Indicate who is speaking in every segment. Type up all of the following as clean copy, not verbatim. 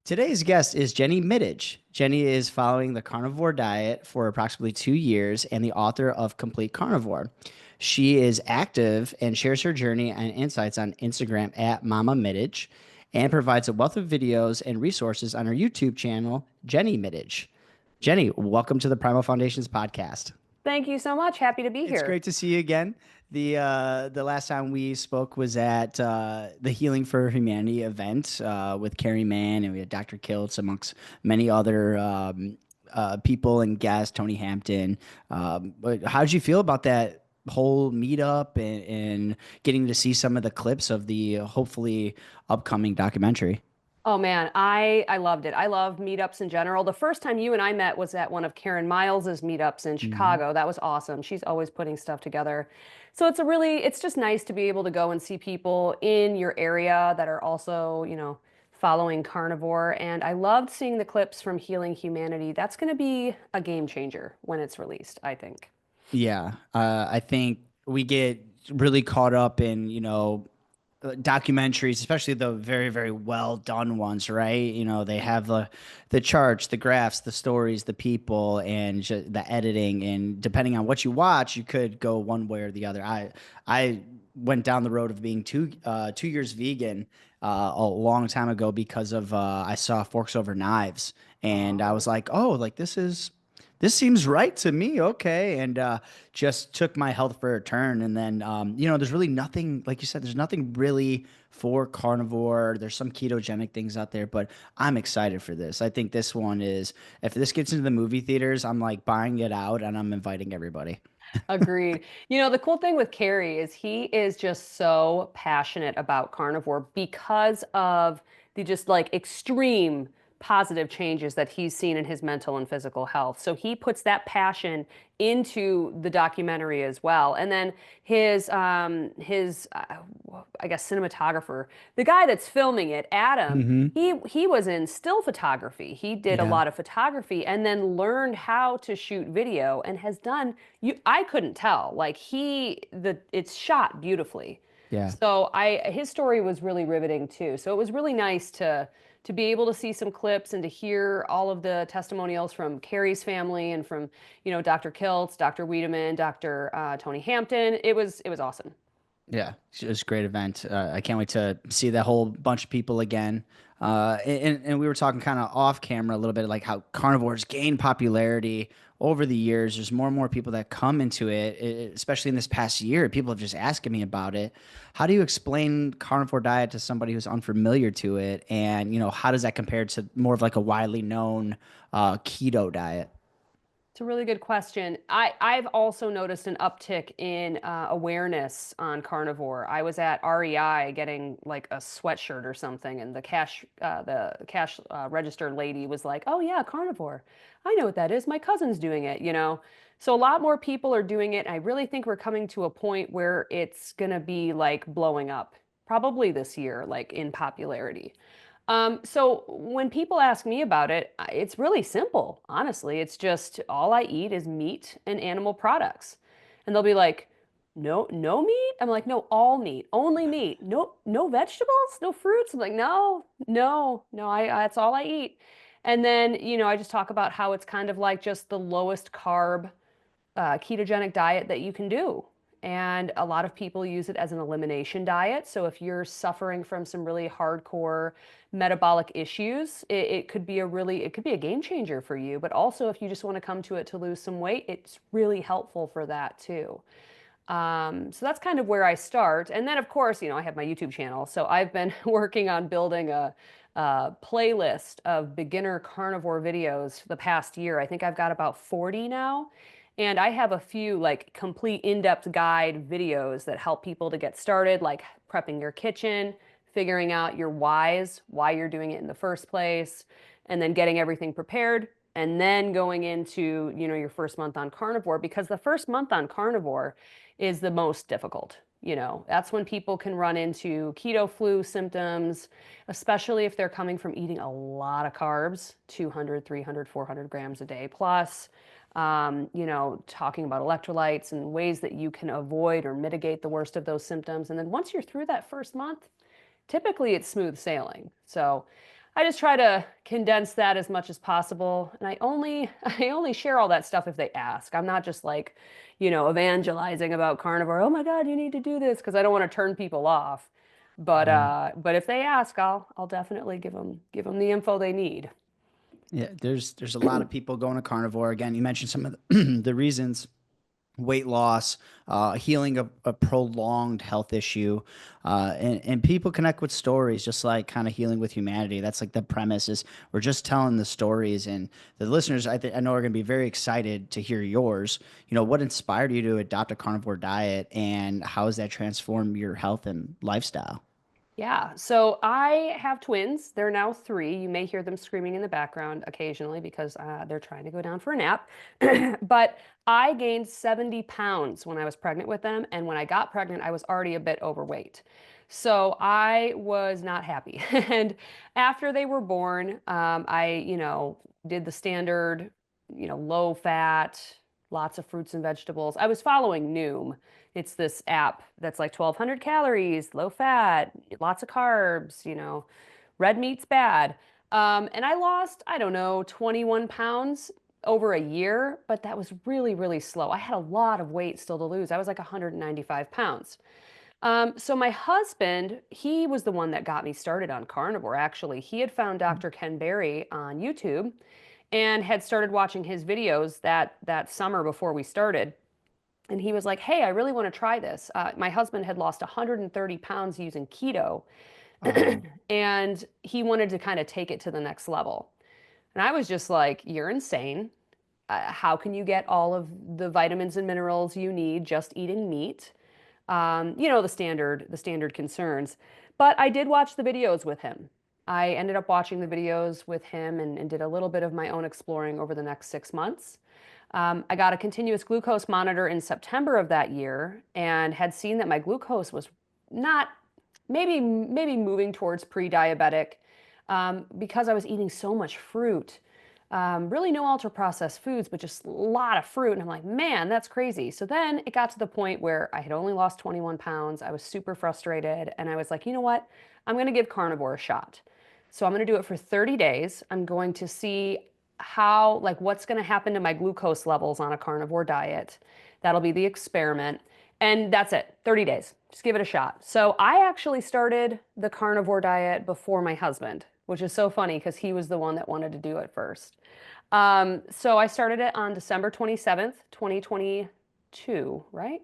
Speaker 1: Today's guest is Jenny Mitich. Jenny is following the carnivore diet for approximately 2 years and the author of Complete Carnivore. She is active and shares her journey and insights on Instagram at Mama Mitich and provides a wealth of videos and resources on her YouTube channel, Jenny Mitich. Jenny, welcome to the Primal Foundations podcast.
Speaker 2: Thank you so much. Happy to be
Speaker 1: It's
Speaker 2: here.
Speaker 1: great to see you again. The last time we spoke was at the Healing for Humanity event with Carrie Mann, and we had Dr. Kiltz amongst many other people and guests, Tony Hampton. But how did you feel about that whole meetup and getting to see some of the clips of the hopefully upcoming documentary?
Speaker 2: Oh man, I loved it. I love meetups in general. The first time you and I met was at one of Karen Miles's meetups in
Speaker 1: Hmm.
Speaker 2: Chicago. That was awesome. She's always putting stuff together. So it's just nice to be able to go and see people in your area that are also, following carnivore. And I loved seeing the clips from Healing Humanity. That's going to be a game changer when it's released, I think.
Speaker 1: Yeah, I think we get really caught up in, documentaries, especially the very, very well done ones, right? They have the charts, the graphs, the stories, the people, and the editing. And depending on what you watch, you could go one way or the other. I went down the road of being 2 years vegan a long time ago because of I saw Forks Over Knives, and I was
Speaker 2: Oh.
Speaker 1: like, oh, like this seems right to me. Okay. And just took my health for a turn. And then, there's really nothing, like you said, there's nothing really for carnivore. There's some ketogenic things out there, but I'm excited for this. I think this one is, if this gets into the movie theaters, I'm like buying it out and I'm inviting everybody.
Speaker 2: Agreed. The cool thing with Carrie is he is just so passionate about carnivore because of the just like extreme positive changes that he's seen in his mental and physical health. So he puts that passion into the documentary as well. And then his I guess cinematographer, the guy that's filming it, Adam,
Speaker 1: Hmm.
Speaker 2: he was in still photography. He did a
Speaker 1: Yeah.
Speaker 2: lot of photography and then learned how to shoot video and has done I couldn't tell. Like it's shot beautifully.
Speaker 1: Yeah.
Speaker 2: So I his story was really riveting too. So it was really nice to be able to see some clips and to hear all of the testimonials from Carrie's family and from, Dr. Kiltz, Dr. Wiedemann, Dr. Tony Hampton. It was awesome.
Speaker 1: Yeah, it was a great event. I can't wait to see that whole bunch of people again. And we were talking kind of off camera a little bit, like how carnivores gain popularity over the years. There's more and more people that come into it, especially in this past year. People have just asking me about it. How do you explain carnivore diet to somebody who's unfamiliar to it? And, how does that compare to more of like a widely known keto diet?
Speaker 2: It's a really good question. I've also noticed an uptick in awareness on carnivore. I was at REI getting like a sweatshirt or something, and the cash register lady was like, "Oh yeah, carnivore. I know what that is. My cousin's doing it." So a lot more people are doing it. I really think we're coming to a point where it's gonna be like blowing up, probably this year, like in popularity. So when people ask me about it, it's really simple. Honestly, it's just all I eat is meat and animal products. And they'll be like, "No, no meat?" I'm like, "No, all meat, only meat. No, no vegetables, no fruits." I'm like, "No, no, no, that's all I eat." And then, I just talk about how it's kind of like just the lowest carb ketogenic diet that you can do. And a lot of people use it as an elimination diet. So if you're suffering from some really hardcore metabolic issues, it could be a game changer for you. But also if you just want to come to it to lose some weight, it's really helpful for that too. So that's kind of where I start. And then of course, I have my YouTube channel. So I've been working on building a playlist of beginner carnivore videos for the past year. I think I've got about 40 now. And I have a few like complete in-depth guide videos that help people to get started, like prepping your kitchen, figuring out your whys, why you're doing it in the first place, and then getting everything prepared, and then going into, your first month on carnivore, because the first month on carnivore is the most difficult. That's when people can run into keto flu symptoms, especially if they're coming from eating a lot of carbs, 200, 300, 400 grams a day plus. Talking about electrolytes and ways that you can avoid or mitigate the worst of those symptoms. And then once you're through that first month, typically it's smooth sailing. So I just try to condense that as much as possible. And I only share all that stuff if they ask. I'm not just like, evangelizing about carnivore. Oh my God, you need to do this because I don't want to turn people off.
Speaker 1: Right.
Speaker 2: But if they ask, I'll definitely give them the info they need.
Speaker 1: Yeah, there's a lot of people going to carnivore. Again, you mentioned some of the, the reasons: weight loss, healing a prolonged health issue, and people connect with stories, just like kind of healing with humanity. That's like the premise is we're just telling the stories, and the listeners I know are going to be very excited to hear yours. What inspired you to adopt a carnivore diet, and how has that transformed your health and lifestyle?
Speaker 2: Yeah, so I have twins. They're now 3. You may hear them screaming in the background occasionally because they're trying to go down for a nap. But I gained 70 pounds when I was pregnant with them. And when I got pregnant, I was already a bit overweight. So I was not happy. And after they were born, I, did the standard, low fat, lots of fruits and vegetables. I was following Noom. It's this app that's like 1,200 calories, low fat, lots of carbs, red meat's bad. And I lost, I don't know, 21 pounds over a year, but that was really, really slow. I had a lot of weight still to lose. I was like 195 pounds. So my husband, he was the one that got me started on carnivore, actually. He had found Dr. Ken Berry on YouTube and had started watching his videos that summer before we started. And he was like, "Hey, I really want to try this." My husband had lost 130 pounds using keto,
Speaker 1: Wow.
Speaker 2: and he wanted to kind of take it to the next level. And I was just like, "You're insane. How can you get all of the vitamins and minerals you need just eating meat?" The standard concerns. But I did watch the videos with him. I ended up watching the videos with him and did a little bit of my own exploring over the next 6 months. I got a continuous glucose monitor in September of that year and had seen that my glucose was not maybe moving towards pre-diabetic because I was eating so much fruit. Really no ultra processed foods, but just a lot of fruit. And I'm like, man, that's crazy. So then it got to the point where I had only lost 21 pounds. I was super frustrated. And I was like, you know what? I'm going to give carnivore a shot. So I'm going to do it for 30 days. I'm going to see like, what's going to happen to my glucose levels on a carnivore diet. That'll be the experiment. And that's it, 30 days. Just give it a shot. So I actually started the carnivore diet before my husband, which is so funny because he was the one that wanted to do it first. So I started it on December 27th, 2022, right?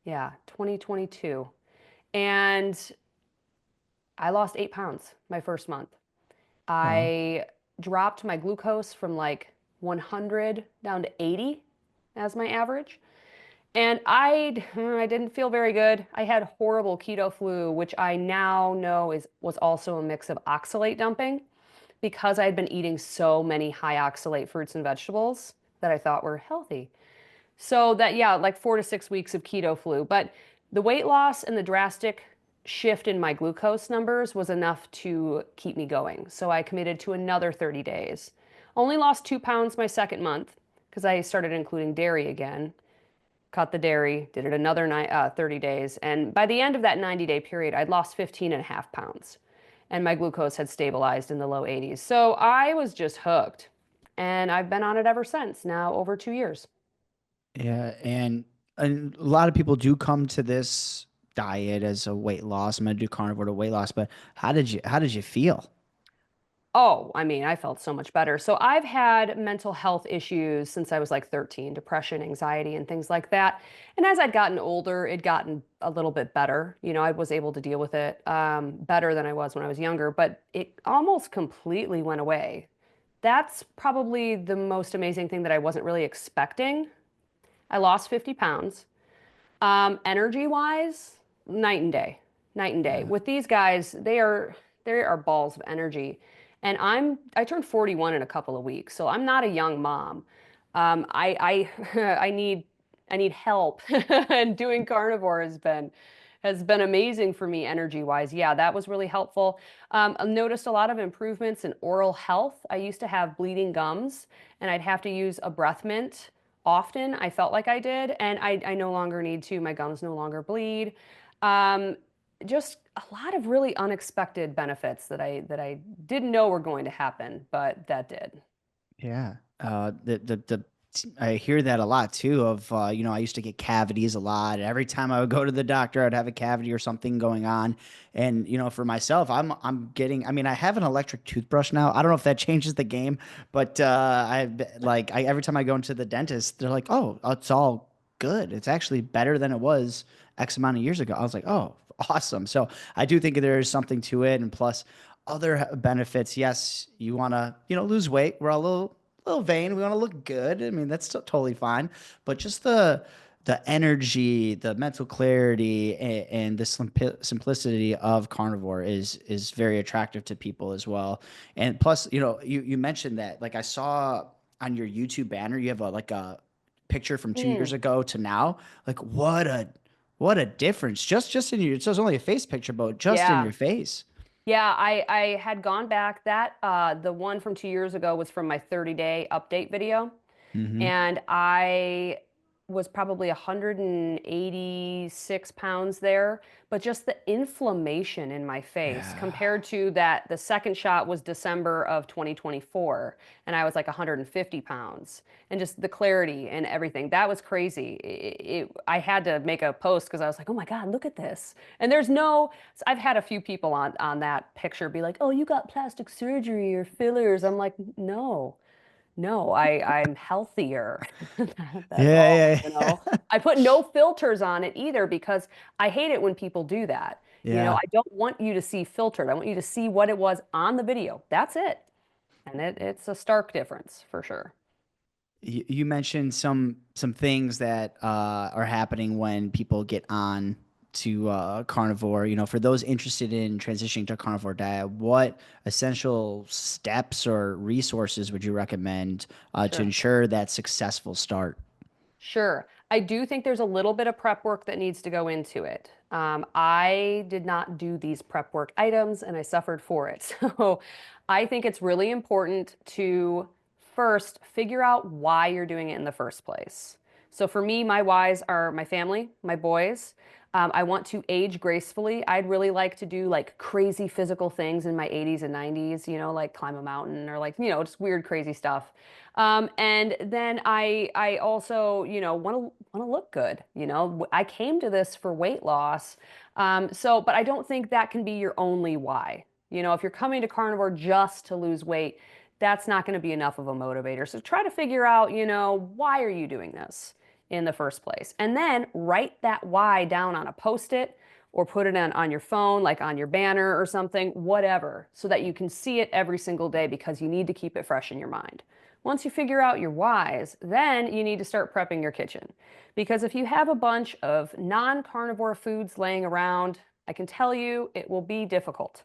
Speaker 2: Yeah, 2022. And I lost 8 pounds my first month.
Speaker 1: Wow.
Speaker 2: I dropped my glucose from like 100 down to 80 as my average. And I didn't feel very good. I had horrible keto flu, which I now know was also a mix of oxalate dumping because I had been eating so many high oxalate fruits and vegetables that I thought were healthy. So that, yeah, like 4 to 6 weeks of keto flu. But the weight loss and the drastic shift in my glucose numbers was enough to keep me going. So I committed to another 30 days. Only lost 2 pounds my second month because I started including dairy again. Cut the dairy, did it another 30 days. And by the end of that 90-day period, I'd lost 15 and a half pounds. And my glucose had stabilized in the low 80s. So I was just hooked. And I've been on it ever since, now over 2 years.
Speaker 1: Yeah, and a lot of people do come to this diet as a weight loss. I'm gonna do carnivore to weight loss, but how did you feel?
Speaker 2: Oh, I mean, I felt so much better. So I've had mental health issues since I was like 13, depression, anxiety, and things like that. And as I'd gotten older, it'd gotten a little bit better. I was able to deal with it better than I was when I was younger, but it almost completely went away. That's probably the most amazing thing that I wasn't really expecting. I lost 50 pounds. Energy wise, night and day, night and day.
Speaker 1: Yeah.
Speaker 2: With these guys, they are balls of energy. And I turned 41 in a couple of weeks, so I'm not a young mom. I need help, and doing carnivore has been amazing for me energy wise. Yeah, that was really helpful. I've noticed a lot of improvements in oral health. I used to have bleeding gums, and I'd have to use a breath mint often. I felt like I did, and I no longer need to. My gums no longer bleed. Um, just a lot of really unexpected benefits that I didn't know were going to happen, but that did.
Speaker 1: Yeah. I hear that a lot too of I used to get cavities a lot. Every time I would go to the doctor, I'd have a cavity or something going on. And for myself, I'm getting I mean, I have an electric toothbrush now. I don't know if that changes the game, but every time I go into the dentist, they're like, "Oh, it's all good. It's actually better than it was X amount of years ago." I was like, "Oh, awesome." So, I do think there is something to it, and plus other benefits. Yes, you want to, lose weight. We're a little vain. We want to look good. I mean, that's totally fine. But just the energy, the mental clarity, and the simplicity of carnivore is very attractive to people as well. And plus, you mentioned that like I saw on your YouTube banner, you have a picture from 2 years
Speaker 2: Mm,
Speaker 1: ago to now. Like what a difference just in your. So it's only a face picture, but just in
Speaker 2: yeah.
Speaker 1: your face.
Speaker 2: Yeah, I had gone back. The one from 2 years ago was from my 30-day update video.
Speaker 1: Mm-hmm.
Speaker 2: And I was probably 186 pounds there, but just the inflammation in my face
Speaker 1: Yeah.
Speaker 2: compared to that, the second shot was December of 2024, and I was like 150 pounds, and just the clarity and everything. That was crazy. I had to make a post because I was like, oh my God, look at this. And there's no, I've had a few people on that picture be like, oh, you got plastic surgery or fillers. I'm like, no. No, I'm healthier. That's
Speaker 1: Yeah,
Speaker 2: all,
Speaker 1: yeah,
Speaker 2: you know. I put no filters on it either because I hate it when people do that.
Speaker 1: yeah.
Speaker 2: I don't want you to see filtered. I want you to see what it was on the video. That's it. And it's a stark difference for sure.
Speaker 1: You mentioned some things that are happening when people get on to carnivore. For those interested in transitioning to a carnivore diet, what essential steps or resources would you recommend to
Speaker 2: Sure.
Speaker 1: ensure that successful start?
Speaker 2: Sure. I do think there's a little bit of prep work that needs to go into it. I did not do these prep work items and I suffered for it. So I think it's really important to first figure out why you're doing it in the first place. So for me, my whys are my family, my boys. I want to age gracefully. I'd really like to do like crazy physical things in my 80s and 90s, like climb a mountain or like, just weird, crazy stuff. And then I also, want to look good. I came to this for weight loss. But I don't think that can be your only why. If you're coming to carnivore just to lose weight, that's not going to be enough of a motivator. So try to figure out, why are you doing this in the first place? And then write that why down on a post-it or put it on your phone, like on your banner or something, whatever, so that you can see it every single day because you need to keep it fresh in your mind. Once you figure out your whys, then you need to start prepping your kitchen. Because if you have a bunch of non-carnivore foods laying around, I can tell you it will be difficult.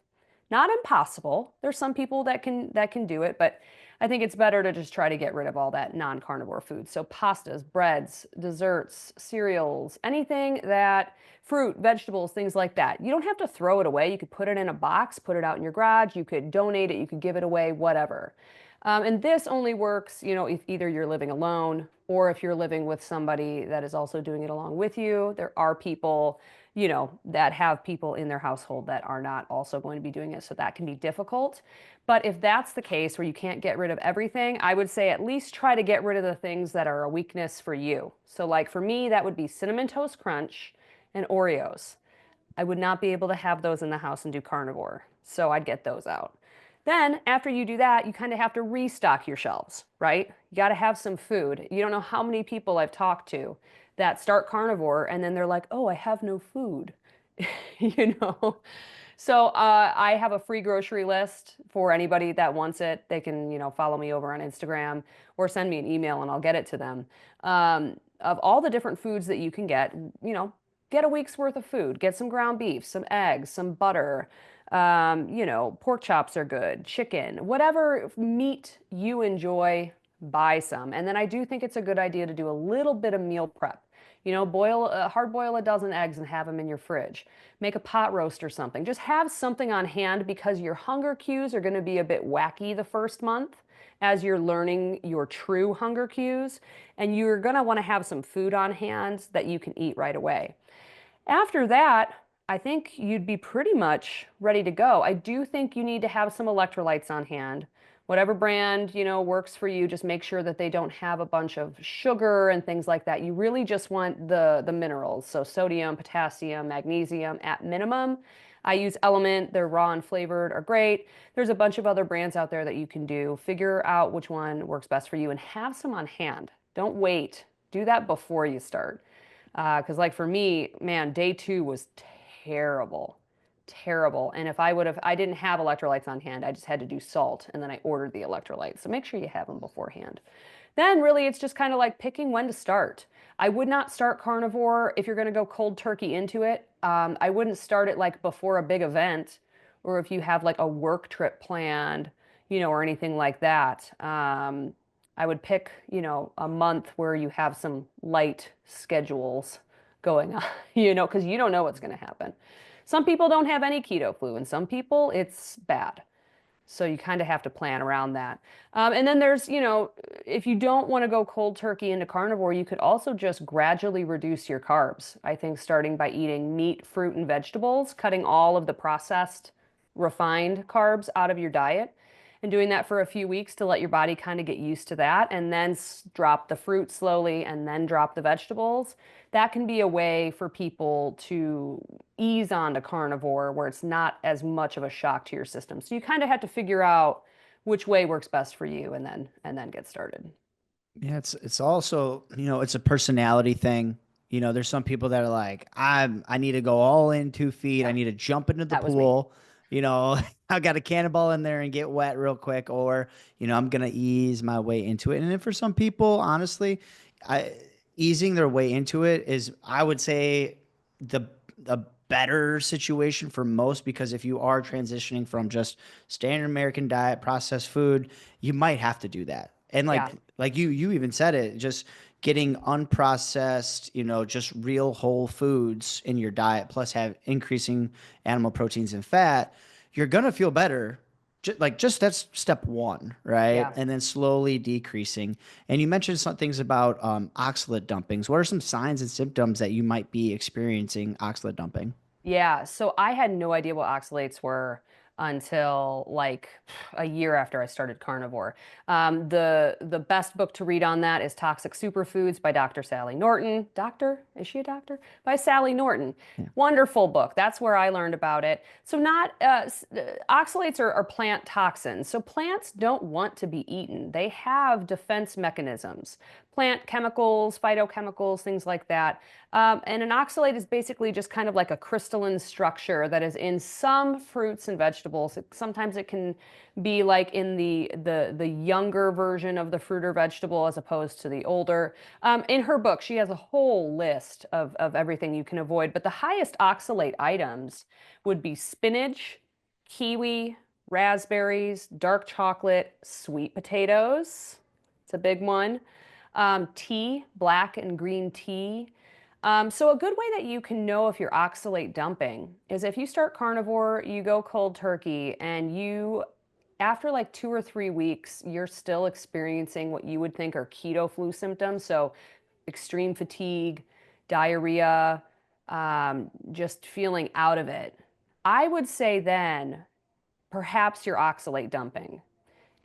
Speaker 2: Not impossible. There's some people that can do it, but I think it's better to just try to get rid of all that non-carnivore food. So pastas, breads, desserts, cereals, anything that fruit, vegetables, things like that. You don't have to throw it away. You could put it in a box, put it out in your garage, you could donate it, you could give it away, whatever. And this only works, if either you're living alone or if you're living with somebody that is also doing it along with you. There are people, that have people in their household that are not also going to be doing it. So that can be difficult. But if that's the case where you can't get rid of everything, I would say at least try to get rid of the things that are a weakness for you. So, like for me, that would be Cinnamon Toast Crunch and Oreos. I would not be able to have those in the house and do carnivore. So I'd get those out. Then, after you do that, you kind of have to restock your shelves, right? You got to have some food. You don't know how many people I've talked to that start carnivore and then they're like, oh, I have no food, you know? So I have a free grocery list for anybody that wants it. They can, follow me over on Instagram or send me an email and I'll get it to them. Of all the different foods that you can get a week's worth of food. Get some ground beef, some eggs, some butter. Pork chops are good, chicken, whatever meat you enjoy, buy some. And then I do think it's a good idea to do a little bit of meal prep. Hard boil a dozen eggs and have them in your fridge. Make a pot roast or something. Just have something on hand because your hunger cues are going to be a bit wacky the first month as you're learning your true hunger cues. And you're going to want to have some food on hand that you can eat right away. After that, I think you'd be pretty much ready to go. I do think you need to have some electrolytes on hand. Whatever brand, works for you, just make sure that they don't have a bunch of sugar and things like that. You really just want the minerals. So sodium, potassium, magnesium at minimum. I use Element. They're raw and flavored are great. There's a bunch of other brands out there that you can do. Figure out which one works best for you and have some on hand. Don't wait. Do that before you start. Because, like for me, man, day two was terrible, terrible. And if I didn't have electrolytes on hand. I just had to do salt, and then I ordered the electrolytes. So make sure you have them beforehand. Then really, it's just kind of like picking when to start. I would not start carnivore if you're going to go cold turkey into it. I wouldn't start it like before a big event, or if you have like a work trip planned, or anything like that. I would pick, a month where you have some light schedules going on, because you don't know what's going to happen. Some people don't have any keto flu, and some people it's bad. So you kind of have to plan around that. And then there's, if you don't want to go cold turkey into carnivore, you could also just gradually reduce your carbs. I think starting by eating meat, fruit, and vegetables, cutting all of the processed, refined carbs out of your diet, and doing that for a few weeks to let your body kind of get used to that, and then drop the fruit slowly and then drop the vegetables. That can be a way for people to ease onto carnivore where it's not as much of a shock to your system. So you kind of have to figure out which way works best for you and then get started.
Speaker 1: Yeah, it's also, it's a personality thing. There's some people that are like, I need to go all in 2 feet. I
Speaker 2: Yeah,
Speaker 1: need to jump into the
Speaker 2: that was me.
Speaker 1: pool. You know, I got a cannonball in there and get wet real quick, or, I'm gonna ease my way into it. And then for some people, honestly, I easing their way into it is, I would say, the a better situation for most, because if you are transitioning from just standard American diet, processed food, you might have to do that. And
Speaker 2: Yeah,
Speaker 1: like you even said it, just getting unprocessed, just real whole foods in your diet, plus have increasing animal proteins and fat, you're gonna feel better. Just that's step one, right?
Speaker 2: yeah.
Speaker 1: And then slowly decreasing. And you mentioned some things about oxalate dumpings. What are some signs and symptoms that you might be experiencing oxalate dumping?
Speaker 2: Yeah, so I had no idea what oxalates were until like a year after I started carnivore. The best book to read on that is Toxic Superfoods by Dr. Sally Norton. Doctor? Is she a doctor? By Sally Norton.
Speaker 1: Yeah.
Speaker 2: Wonderful book. That's where I learned about it. So not oxalates are plant toxins. So plants don't want to be eaten. They have defense mechanisms, plant chemicals, phytochemicals, things like that. And an oxalate is basically just kind of like a crystalline structure that is in some fruits and vegetables. Sometimes it can be like in the younger version of the fruit or vegetable as opposed to the older. In her book, she has a whole list of everything you can avoid, but the highest oxalate items would be spinach, kiwi, raspberries, dark chocolate, sweet potatoes. It's a big one. Tea, black and green tea. So a good way that you can know if you're oxalate dumping is if you start carnivore, you go cold turkey, and after like 2 or 3 weeks, you're still experiencing what you would think are keto flu symptoms. So extreme fatigue, diarrhea, just feeling out of it. I would say then perhaps you're oxalate dumping.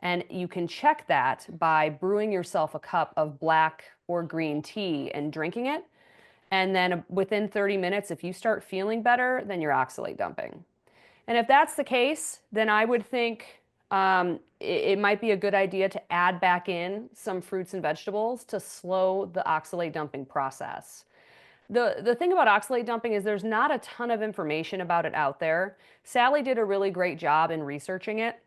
Speaker 2: And you can check that by brewing yourself a cup of black or green tea and drinking it. And then within 30 minutes, if you start feeling better, then you're oxalate dumping. And if that's the case, then I would think it might be a good idea to add back in some fruits and vegetables to slow the oxalate dumping process. The thing about oxalate dumping is there's not a ton of information about it out there. Sally did a really great job in researching it,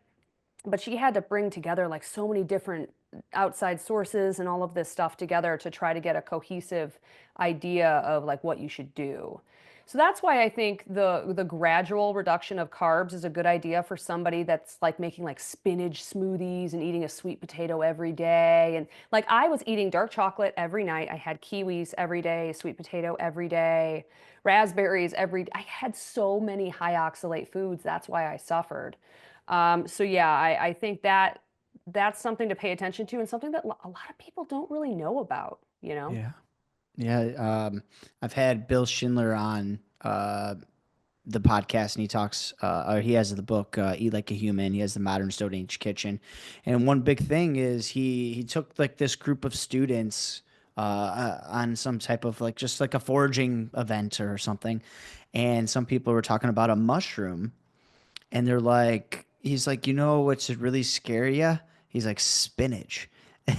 Speaker 2: but she had to bring together like so many different outside sources and all of this stuff together to try to get a cohesive idea of like what you should do. So that's why I think the gradual reduction of carbs is a good idea for somebody that's like making like spinach smoothies and eating a sweet potato every day. And like I was eating dark chocolate every night. I had kiwis every day, sweet potato every day, raspberries every day. I had so many high oxalate foods. That's why I suffered. So yeah, I think that's something to pay attention to and something that a lot of people don't really know about.
Speaker 1: Yeah. Yeah, I've had Bill Schindler on the podcast, and he talks, or he has the book, Eat Like a Human. He has the Modern Stone Age Kitchen, and one big thing is he took like this group of students on some type of like just like a foraging event or something, and some people were talking about a mushroom, and they're like, he's like, you know what's really scary ya? He's like, spinach.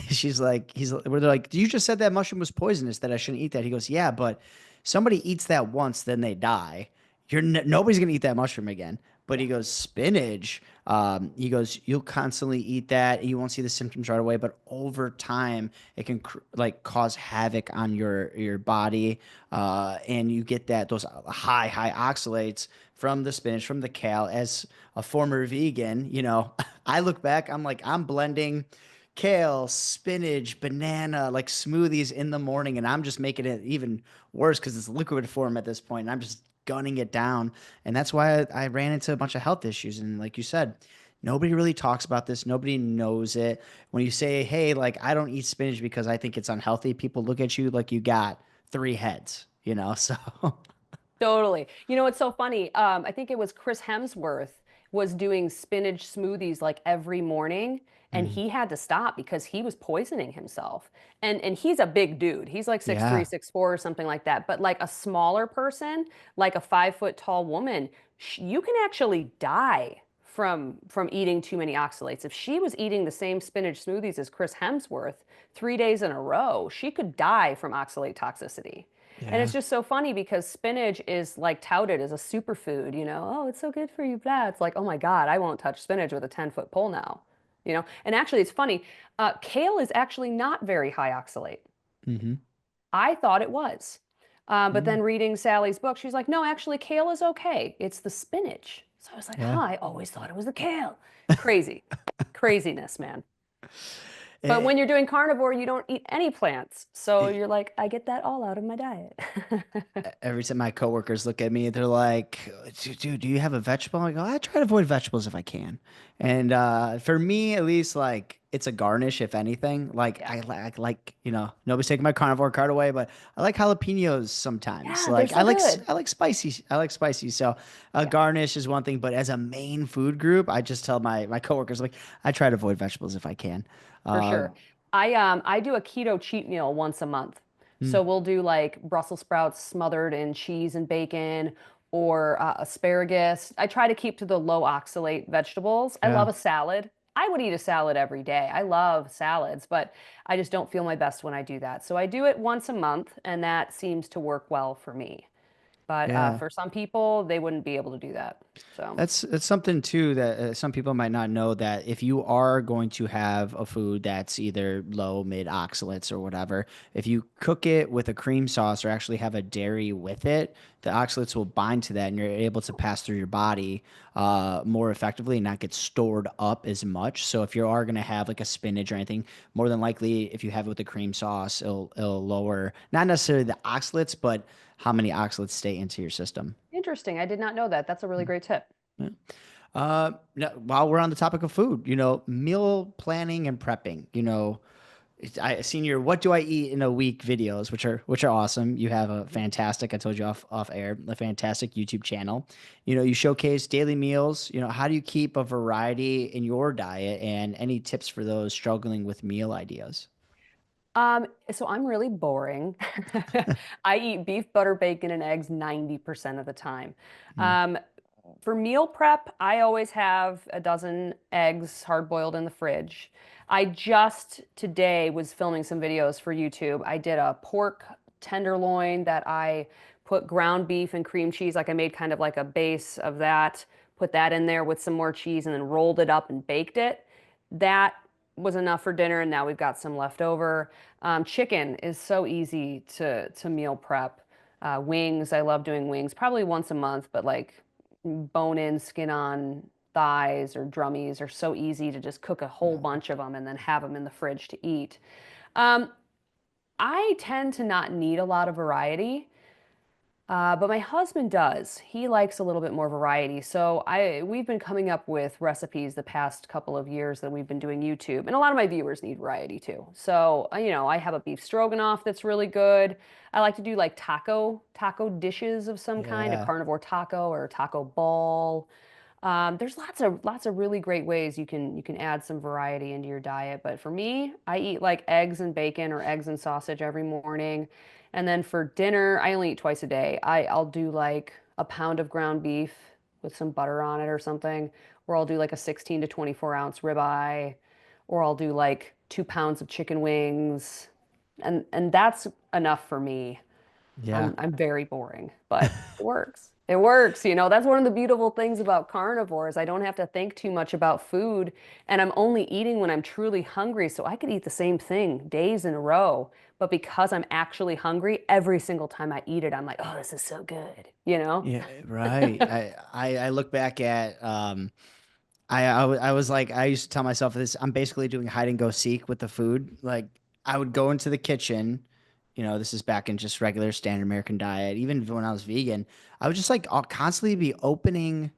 Speaker 1: She's like, where they're like, you just said that mushroom was poisonous, that I shouldn't eat that. He goes, yeah, but somebody eats that once, then they die. Nobody's gonna eat that mushroom again. But
Speaker 2: Yeah.
Speaker 1: he goes, spinach. He goes, you'll constantly eat that. You won't see the symptoms right away, but over time, it can like cause havoc on your body, and you get those high oxalates from the spinach, from the kale. As a former vegan, I look back, I'm like, I'm blending kale, spinach, banana, like smoothies in the morning, and I'm just making it even worse because it's liquid form at this point, and I'm just gunning it down. And that's why I ran into a bunch of health issues. And like you said, nobody really talks about this. Nobody knows it. When you say, hey, like, I don't eat spinach because I think it's unhealthy, people look at you like you got three heads, So,
Speaker 2: Totally. You know, it's so funny. I think it was Chris Hemsworth was doing spinach smoothies like every morning, and
Speaker 1: mm,
Speaker 2: he had to stop because he was poisoning himself. And he's a big dude. He's like 6'3",
Speaker 1: yeah.
Speaker 2: 6'4", or something like that. But like a smaller person, like a 5 foot tall woman, you can actually die from eating too many oxalates. If she was eating the same spinach smoothies as Chris Hemsworth 3 days in a row, she could die from oxalate toxicity. And it's
Speaker 1: Yeah.
Speaker 2: just so funny because spinach is like touted as a superfood, Oh, it's so good for you, blah. It's like, oh my God, I won't touch spinach with a 10-foot pole now. And actually, it's funny. Kale is actually not very high oxalate.
Speaker 1: Mm-hmm.
Speaker 2: I thought it was. But
Speaker 1: Mm,
Speaker 2: then reading Sally's book, she's like, no, actually, kale is okay. It's the spinach. So I was like,
Speaker 1: yeah.
Speaker 2: huh, I always thought it was the kale. Crazy. Craziness, man. But
Speaker 1: Eh,
Speaker 2: when you're doing carnivore, you don't eat any plants. So
Speaker 1: eh,
Speaker 2: you're like, I get that all out of my diet.
Speaker 1: every time my coworkers look at me, they're like, "Dude, do you have a vegetable?" I go, "I try to avoid vegetables if I can." And for me, at least, like it's a garnish, if anything. Like
Speaker 2: Yeah.
Speaker 1: I like, nobody's taking my carnivore card away, but I like jalapenos sometimes.
Speaker 2: Yeah, they're
Speaker 1: Like
Speaker 2: so good.
Speaker 1: I like spicy. I like spicy. So a
Speaker 2: Yeah,
Speaker 1: garnish is one thing, but as a main food group, I just tell my coworkers like I try to avoid vegetables if I can.
Speaker 2: for
Speaker 1: Uh,
Speaker 2: sure. I do a keto cheat meal once a month.
Speaker 1: mm,
Speaker 2: So we'll do like Brussels sprouts smothered in cheese and bacon or asparagus. I try to keep to the low oxalate vegetables. I
Speaker 1: yeah.
Speaker 2: love a salad. I would eat a salad every day. I love salads, but I just don't feel my best when I do that. So I do it once a month, and that seems to work well for me. But
Speaker 1: Yeah.
Speaker 2: for some people, they wouldn't be able to do that. So
Speaker 1: That's something too that some people might not know, that if you are going to have a food that's either low, mid oxalates or whatever, if you cook it with a cream sauce or actually have a dairy with it, the oxalates will bind to that and you're able to pass through your body more effectively and not get stored up as much. So if you are going to have like a spinach or anything, more than likely if you have it with a cream sauce, it'll lower not necessarily the oxalates, but how many oxalates stay into your system.
Speaker 2: interesting. I did not know that. That's a really great tip.
Speaker 1: Yeah. While we're on the topic of food, meal planning and prepping, I seen your "What do I eat in a week" videos, which are awesome. You have a fantastic, I told you off air, a fantastic YouTube channel. You showcase daily meals. How do you keep a variety in your diet, and any tips for those struggling with meal ideas?
Speaker 2: So I'm really boring. I eat beef, butter, bacon, and eggs 90% of the time.
Speaker 1: Mm,
Speaker 2: Um, for meal prep, I always have a dozen eggs hard boiled in the fridge. I just today was filming some videos for YouTube. I did a pork tenderloin that I put ground beef and cream cheese, like I made kind of like a base of that, put that in there with some more cheese, and then rolled it up and baked it. That was enough for dinner, and now we've got some left over. Chicken is so easy to meal prep. Wings, I love doing wings, probably once a month, but like bone in, skin on thighs or drummies are so easy to just cook a whole
Speaker 1: yeah.
Speaker 2: bunch of them and then have them in the fridge to eat. Um, I tend to not need a lot of variety. But my husband does. He likes a little bit more variety. So we've been coming up with recipes the past couple of years that we've been doing YouTube, and a lot of my viewers need variety too. So, I have a beef stroganoff that's really good. I like to do like taco dishes of some kind, a
Speaker 1: Yeah.
Speaker 2: carnivore taco or a taco ball. There's lots of really great ways you can add some variety into your diet. But for me, I eat like eggs and bacon or eggs and sausage every morning. And then for dinner, I only eat twice a day. I'll do like a pound of ground beef with some butter on it or something, or I'll do like a 16 to 24-ounce ribeye, or I'll do like 2 pounds of chicken wings. And that's enough for me.
Speaker 1: Yeah.
Speaker 2: I'm very boring, but it works. It works. That's one of the beautiful things about carnivores. I don't have to think too much about food, and I'm only eating when I'm truly hungry. So I could eat the same thing days in a row, but because I'm actually hungry, every single time I eat it, I'm like, oh, this is so good, you know?
Speaker 1: Yeah, right. I look back at I was like I used to tell myself this I'm basically doing hide and go seek with the food. Like I would go into the kitchen, this is back in just regular standard American diet. Even when I was vegan, I would just like I'll constantly be opening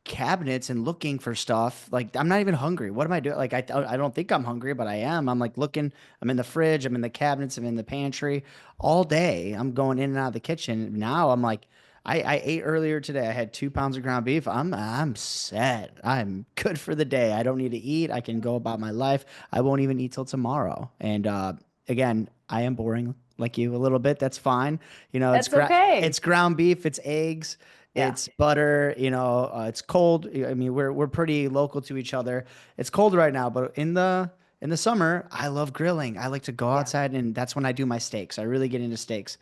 Speaker 1: cabinets and looking for stuff. Like I'm not even hungry. What am I doing? Like I don't think I'm hungry, but I am. I'm like looking. I'm in the fridge. I'm in the cabinets. I'm in the pantry all day. I'm going in and out of the kitchen. Now I'm like, I ate earlier today. I had 2 pounds of ground beef. I'm set. I'm good for the day. I don't need to eat. I can go about my life. I won't even eat till tomorrow. And again, I am boring like you a little bit. That's fine.
Speaker 2: That's okay.
Speaker 1: It's ground beef. It's eggs.
Speaker 2: Yeah.
Speaker 1: It's butter, it's cold. I mean, we're pretty local to each other. It's cold right now, but in the summer, I love grilling. I like to go
Speaker 2: Yeah.
Speaker 1: outside, and that's when I do my steaks. I really get into steaks.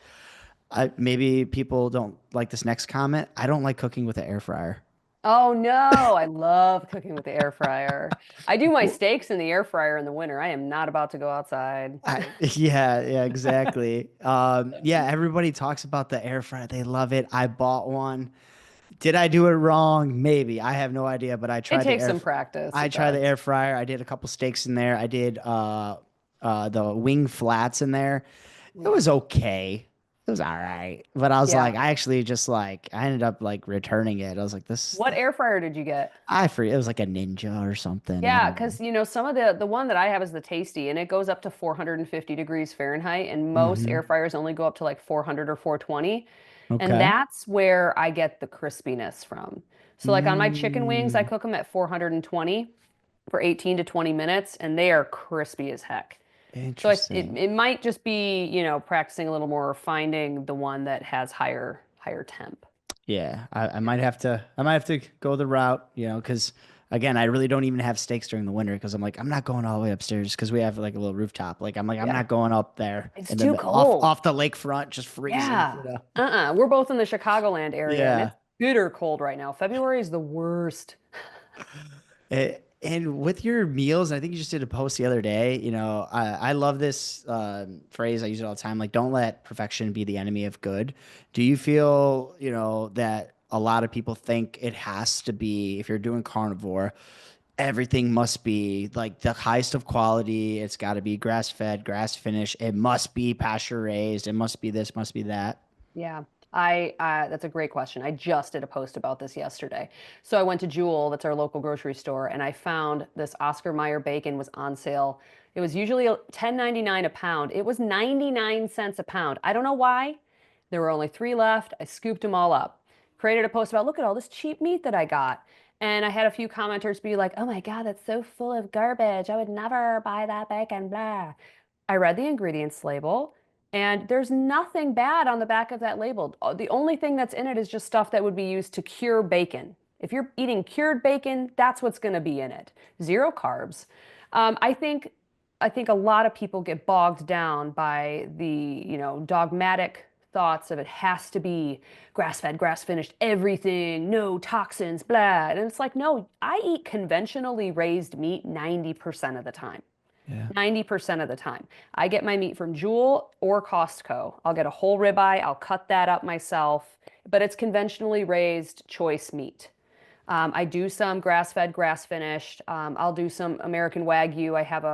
Speaker 1: Maybe people don't like this next comment. I don't like cooking with an air fryer.
Speaker 2: Oh no, I love cooking with the air fryer. I do my steaks in the air fryer in the winter. I am not about to go outside.
Speaker 1: Yeah, exactly. Yeah, everybody talks about the air fryer. They love it. I bought one. Did I do it wrong? Maybe. I have no idea, but
Speaker 2: It takes some practice.
Speaker 1: I
Speaker 2: It
Speaker 1: tried the
Speaker 2: does.
Speaker 1: air fryer. I did a couple steaks in there. I did the wing flats in there. It
Speaker 2: Yeah.
Speaker 1: was okay. It was all right. But I was like,
Speaker 2: Yeah.
Speaker 1: I actually just like I ended up like returning it. I was like, this
Speaker 2: What air fryer did you get?
Speaker 1: I free it was like a ninja or something. I
Speaker 2: Yeah,
Speaker 1: don't know.
Speaker 2: because some of the one that I have is the Tasty, and it goes up to 450 degrees Fahrenheit, and most
Speaker 1: Mm-hmm.
Speaker 2: air fryers only go up to like 400 or 420, and
Speaker 1: Okay.
Speaker 2: that's where I get the crispiness from. So like on my chicken wings, I
Speaker 1: Mm,
Speaker 2: cook them at 420 for 18 to 20 minutes, and they are crispy as heck. So
Speaker 1: interesting.
Speaker 2: it might just be, practicing a little more, finding the one that has higher temp.
Speaker 1: Yeah, I might have to go the route, because again, I really don't even have steaks during the winter because I'm like, I'm not going all the way upstairs because we have like a little rooftop. I'm
Speaker 2: Yeah.
Speaker 1: not going up there
Speaker 2: It's
Speaker 1: and
Speaker 2: too
Speaker 1: then off
Speaker 2: cold.
Speaker 1: off the lakefront just freezing,
Speaker 2: Yeah. We're both in the Chicagoland area, and
Speaker 1: Yeah.
Speaker 2: it's bitter cold right now. February is the worst.
Speaker 1: And with your meals, I think you just did a post the other day. I love this phrase. I use it all the time. Like, don't let perfection be the enemy of good. Do you feel, that a lot of people think it has to be, if you're doing carnivore, everything must be like the highest of quality. It's got to be grass fed, grass finished. It must be pasture raised. It must be this, must be that.
Speaker 2: Yeah. I That's a great question. I just did a post about this yesterday. So I went to Jewel, that's our local grocery store, and I found this Oscar Mayer bacon was on sale. It was usually 10.99 a pound. It was 99 cents a pound. I don't know why. There were only three left. I scooped them all up. Created a post about, look at all this cheap meat that I got. And I had a few commenters be like, oh my God, that's so full of garbage. I would never buy that bacon, blah. I read the ingredients label, and there's nothing bad on the back of that label. The only thing that's in it is just stuff that would be used to cure bacon. If you're eating cured bacon, that's what's going to be in it. Zero carbs. I think a lot of people get bogged down by the, dogmatic thoughts of it has to be grass-fed, grass-finished, everything, no toxins, blah. And it's like, no, I eat conventionally raised meat 90% of the time.
Speaker 1: Yeah.
Speaker 2: 90% of the time. I get my meat from Jewel or Costco. I'll get a whole ribeye, I'll cut that up myself, but it's conventionally raised choice meat. I do some grass-fed, grass-finished. I'll do some American Wagyu. I have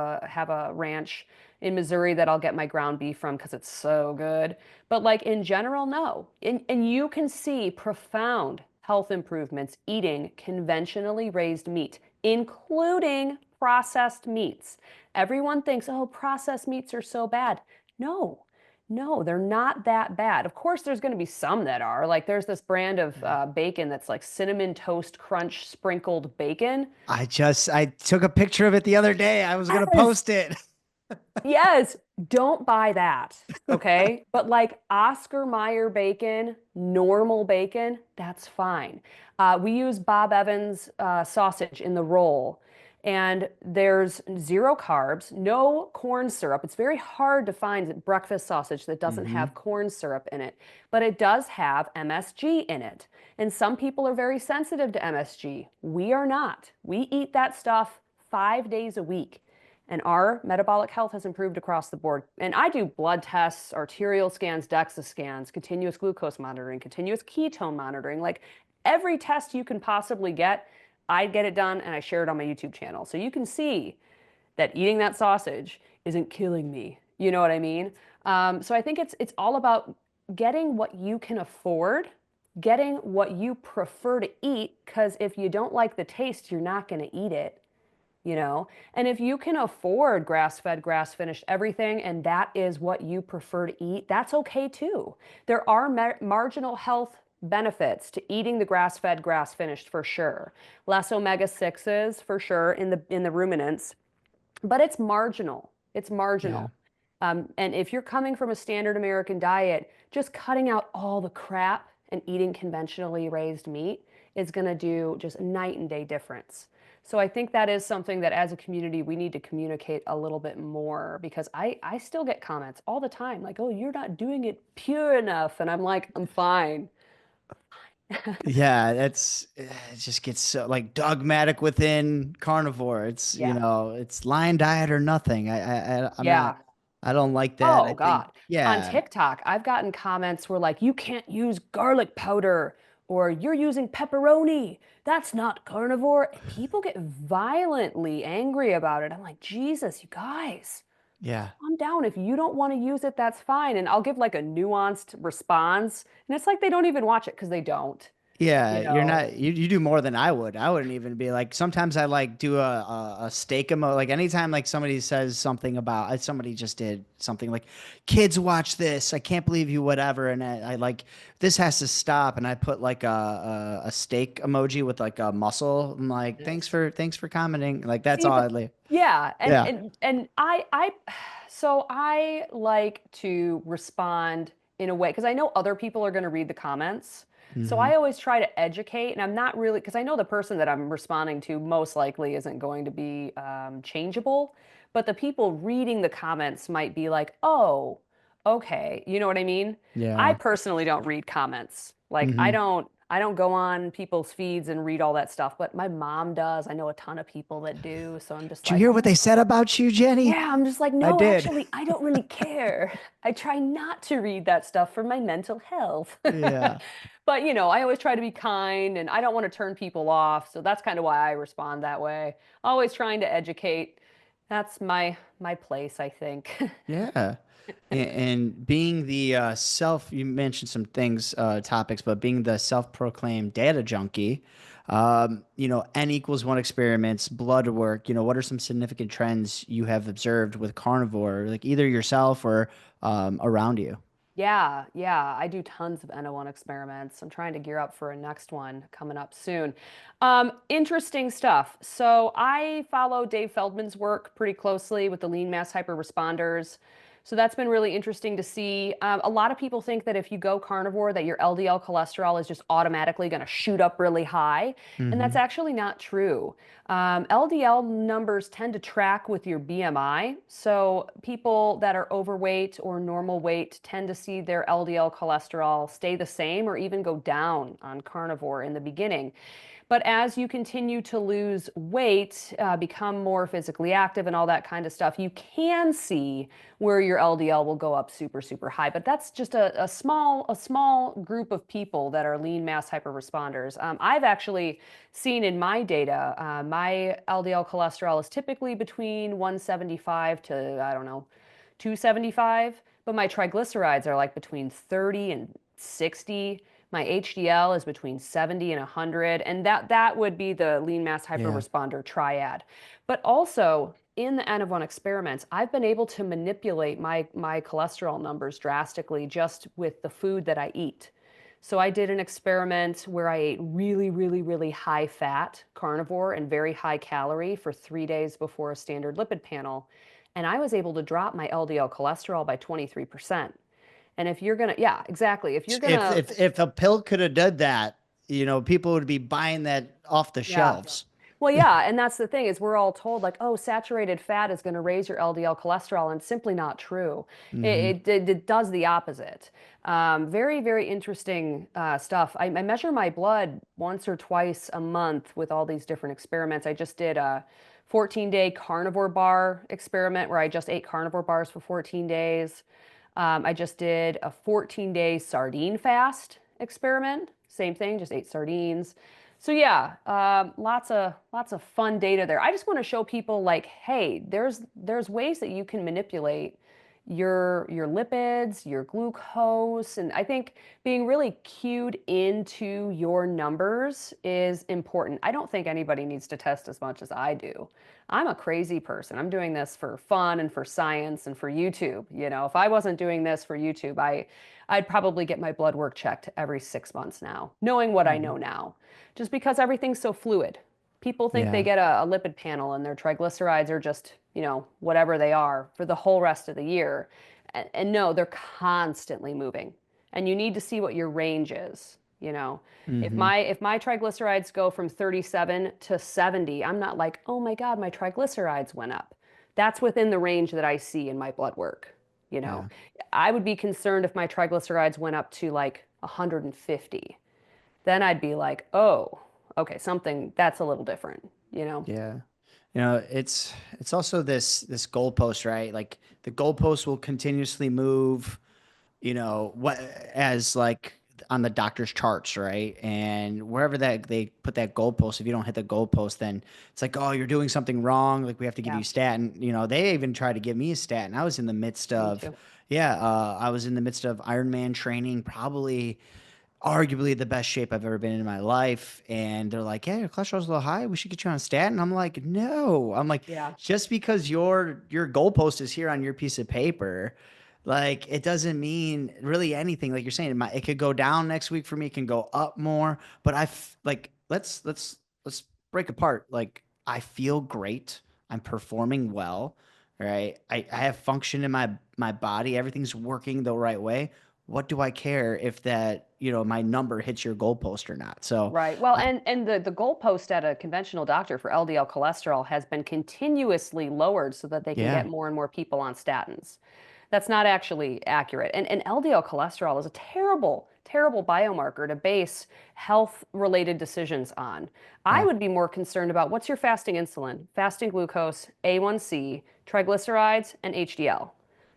Speaker 2: a ranch in Missouri that I'll get my ground beef from because it's so good. But like in general, no. And you can see profound health improvements eating conventionally raised meat, including processed meats. Everyone thinks, oh, processed meats are so bad. No, no, they're not that bad. Of course, there's going to be some that are. Like there's this brand of
Speaker 1: Yeah.
Speaker 2: bacon that's like cinnamon toast crunch sprinkled bacon.
Speaker 1: I took a picture of it the other day. I was gonna
Speaker 2: Yes.
Speaker 1: post it.
Speaker 2: Yes, don't buy that. Okay. But like Oscar Mayer bacon, normal bacon, that's fine. We use Bob Evans sausage in the roll, and there's zero carbs, no corn syrup. It's very hard to find breakfast sausage that doesn't
Speaker 1: Hmm.
Speaker 2: have corn syrup in it, but it does have MSG in it. And some people are very sensitive to MSG. We are not. We eat that stuff 5 days a week. And our metabolic health has improved across the board. And I do blood tests, arterial scans, DEXA scans, continuous glucose monitoring, continuous ketone monitoring, like every test you can possibly get, I get it done and I share it on my YouTube channel. So you can see that eating that sausage isn't killing me. You know what I mean? So I think it's all about getting what you can afford, getting what you prefer to eat, because if you don't like the taste, you're not going to eat it, you know? And if you can afford grass-fed, grass-finished everything, and that is what you prefer to eat, that's okay too. There are marginal health benefits to eating the grass-fed, grass-finished for sure. Less omega-6s for sure in the ruminants, but it's marginal. It's
Speaker 1: Yeah.
Speaker 2: marginal. And if you're coming from a standard American diet, just cutting out all the crap and eating conventionally raised meat is going to do just a night and day difference. So I think that is something that as a community we need to communicate a little bit more, because I still get comments all the time like, oh, you're not doing it pure enough. And I'm like, I'm fine.
Speaker 1: Yeah, it just gets so like dogmatic within carnivore. It's,
Speaker 2: Yeah.
Speaker 1: it's lion diet or nothing. I'm not,
Speaker 2: Yeah.
Speaker 1: I don't like that. I
Speaker 2: Oh
Speaker 1: think,
Speaker 2: God. On
Speaker 1: yeah,
Speaker 2: TikTok, I've gotten comments where like, you can't use garlic powder or you're using pepperoni. That's not carnivore. And people get violently angry about it. I'm like, Jesus, you guys,
Speaker 1: yeah.
Speaker 2: calm down. If you don't want to use it, that's fine. And I'll give like a nuanced response. And it's like they don't even watch it because they don't,
Speaker 1: Yeah,
Speaker 2: you
Speaker 1: you're
Speaker 2: know.
Speaker 1: not you do more than I would. I wouldn't even be like sometimes I like do a steak emo like anytime like somebody says something about somebody just did something like kids watch this. I can't believe you whatever and I like this has to stop and I put like a steak emoji with like a muscle. I'm like thanks for commenting. Like that's
Speaker 2: See,
Speaker 1: all
Speaker 2: but
Speaker 1: I leave.
Speaker 2: yeah, and
Speaker 1: Yeah.
Speaker 2: and and I so I like to respond in a way because I know other people are going to read the comments. So
Speaker 1: Hmm.
Speaker 2: I always try to educate, and I'm not really because I know the person that I'm responding to most likely isn't going to be changeable, but the people reading the comments might be like, "Oh, okay," you know what I mean? I
Speaker 1: Yeah.
Speaker 2: personally don't read comments. Like I
Speaker 1: Hmm.
Speaker 2: don't I don't go on people's feeds and read all that stuff, but my mom does. I know a ton of people that do. So I'm just
Speaker 1: Did you
Speaker 2: like,
Speaker 1: hear what
Speaker 2: oh,
Speaker 1: they said about you, Jenny?
Speaker 2: yeah, I'm just like,
Speaker 1: I
Speaker 2: no,
Speaker 1: did.
Speaker 2: actually, I don't really care. I try not to read that stuff for my mental health.
Speaker 1: Yeah.
Speaker 2: But, I always try to be kind and I don't want to turn people off. So that's kind of why I respond that way. Always trying to educate. That's my place, I think.
Speaker 1: Yeah. And being the you mentioned some things, topics, but being the self-proclaimed data junkie, N equals one experiments, blood work, what are some significant trends you have observed with carnivore, like either yourself or around you?
Speaker 2: Yeah, yeah, I do tons of N01 experiments. I'm trying to gear up for a next one coming up soon. Interesting stuff. So I follow Dave Feldman's work pretty closely with the lean mass hyperresponders. So that's been really interesting to see. A lot of people think that if you go carnivore, that your LDL cholesterol is just automatically going to shoot up really high, and that's
Speaker 1: Hmm.
Speaker 2: actually not true. LDL numbers tend to track with your BMI. So people that are overweight or normal weight tend to see their LDL cholesterol stay the same or even go down on carnivore in the beginning. But as you continue to lose weight, become more physically active and all that kind of stuff, you can see where your LDL will go up super, super high. But that's just a small group of people that are lean mass hyperresponders. I've actually seen in my data, my LDL cholesterol is typically between 175 to, I don't know, 275, but my triglycerides are like between 30 and 60. My HDL is between 70 and 100, and that would be the lean mass
Speaker 1: Yeah.
Speaker 2: hyperresponder triad. But also in the N of 1 experiments, I've been able to manipulate my cholesterol numbers drastically just with the food that I eat. So I did an experiment where I ate really, really, really high fat carnivore and very high calorie for 3 days before a standard lipid panel. And I was able to drop my LDL cholesterol by 23%. And if you're gonna, yeah, exactly. If you're
Speaker 1: If
Speaker 2: gonna,
Speaker 1: if a pill could have done that, people would be buying that off the
Speaker 2: yeah.
Speaker 1: shelves.
Speaker 2: Well, yeah, and that's the thing is we're all told like, oh, saturated fat is going to raise your LDL cholesterol, and it's simply not true.
Speaker 1: Hmm.
Speaker 2: It does the opposite. Very, very interesting stuff. I measure my blood once or twice a month with all these different experiments. I just did a 14-day carnivore bar experiment where I just ate carnivore bars for 14 days. I just did a 14-day sardine fast experiment. Same thing, just ate sardines. So yeah, lots of fun data there. I just want to show people like, hey, there's ways that you can manipulate your lipids, your glucose, and I think being really cued into your numbers is important. I don't think anybody needs to test as much as I do. I'm a crazy person. I'm doing this for fun and for science and for YouTube. If I wasn't doing this for YouTube, I'd probably get my blood work checked every 6 months now, knowing what I
Speaker 1: Hmm.
Speaker 2: know now, just because everything's so fluid. People think they
Speaker 1: Yeah.
Speaker 2: get a lipid panel and their triglycerides are just, whatever they are for the whole rest of the year. And no, they're constantly moving. And you need to see what your range is, you know. If
Speaker 1: Hmm.
Speaker 2: my triglycerides go from 37 to 70, I'm not like, "Oh my God, my triglycerides went up." That's within the range that I see in my blood work, you know.
Speaker 1: Yeah.
Speaker 2: I would be concerned if my triglycerides went up to like 150. Then I'd be like, "Oh, okay, something that's a little different," you know.
Speaker 1: Yeah. It's also this goalpost, right? Like the goalpost will continuously move, what as like on the doctor's charts, right? And wherever that they put that goalpost, if you don't hit the goalpost, then it's like, oh, you're doing something wrong. Like we have to give
Speaker 2: Yeah,
Speaker 1: you statin. They even tried to give me a statin. I was in the midst
Speaker 2: me
Speaker 1: of,
Speaker 2: too.
Speaker 1: yeah, I was in the midst of Ironman training, probably arguably the best shape I've ever been in my life. And they're like, yeah, your cholesterol's a little high. We should get you on a statin. I'm like, no. I'm like,
Speaker 2: Yeah.
Speaker 1: just because your goalpost is here on your piece of paper, like it doesn't mean really anything. Like you're saying, it could go down next week for me. It can go up more. But like let's break apart. Like I feel great. I'm performing well. Right. I have function in my body. Everything's working the right way. What do I care if that, my number hits your goalpost or not? So,
Speaker 2: Right. Well,
Speaker 1: I,
Speaker 2: and the goalpost at a conventional doctor for LDL cholesterol has been continuously lowered so that they can
Speaker 1: yeah,
Speaker 2: get more and more people on statins. That's not actually accurate. And LDL cholesterol is a terrible, terrible biomarker to base health-related decisions on. I
Speaker 1: yeah,
Speaker 2: would be more concerned about what's your fasting insulin, fasting glucose, A1C, triglycerides, and HDL.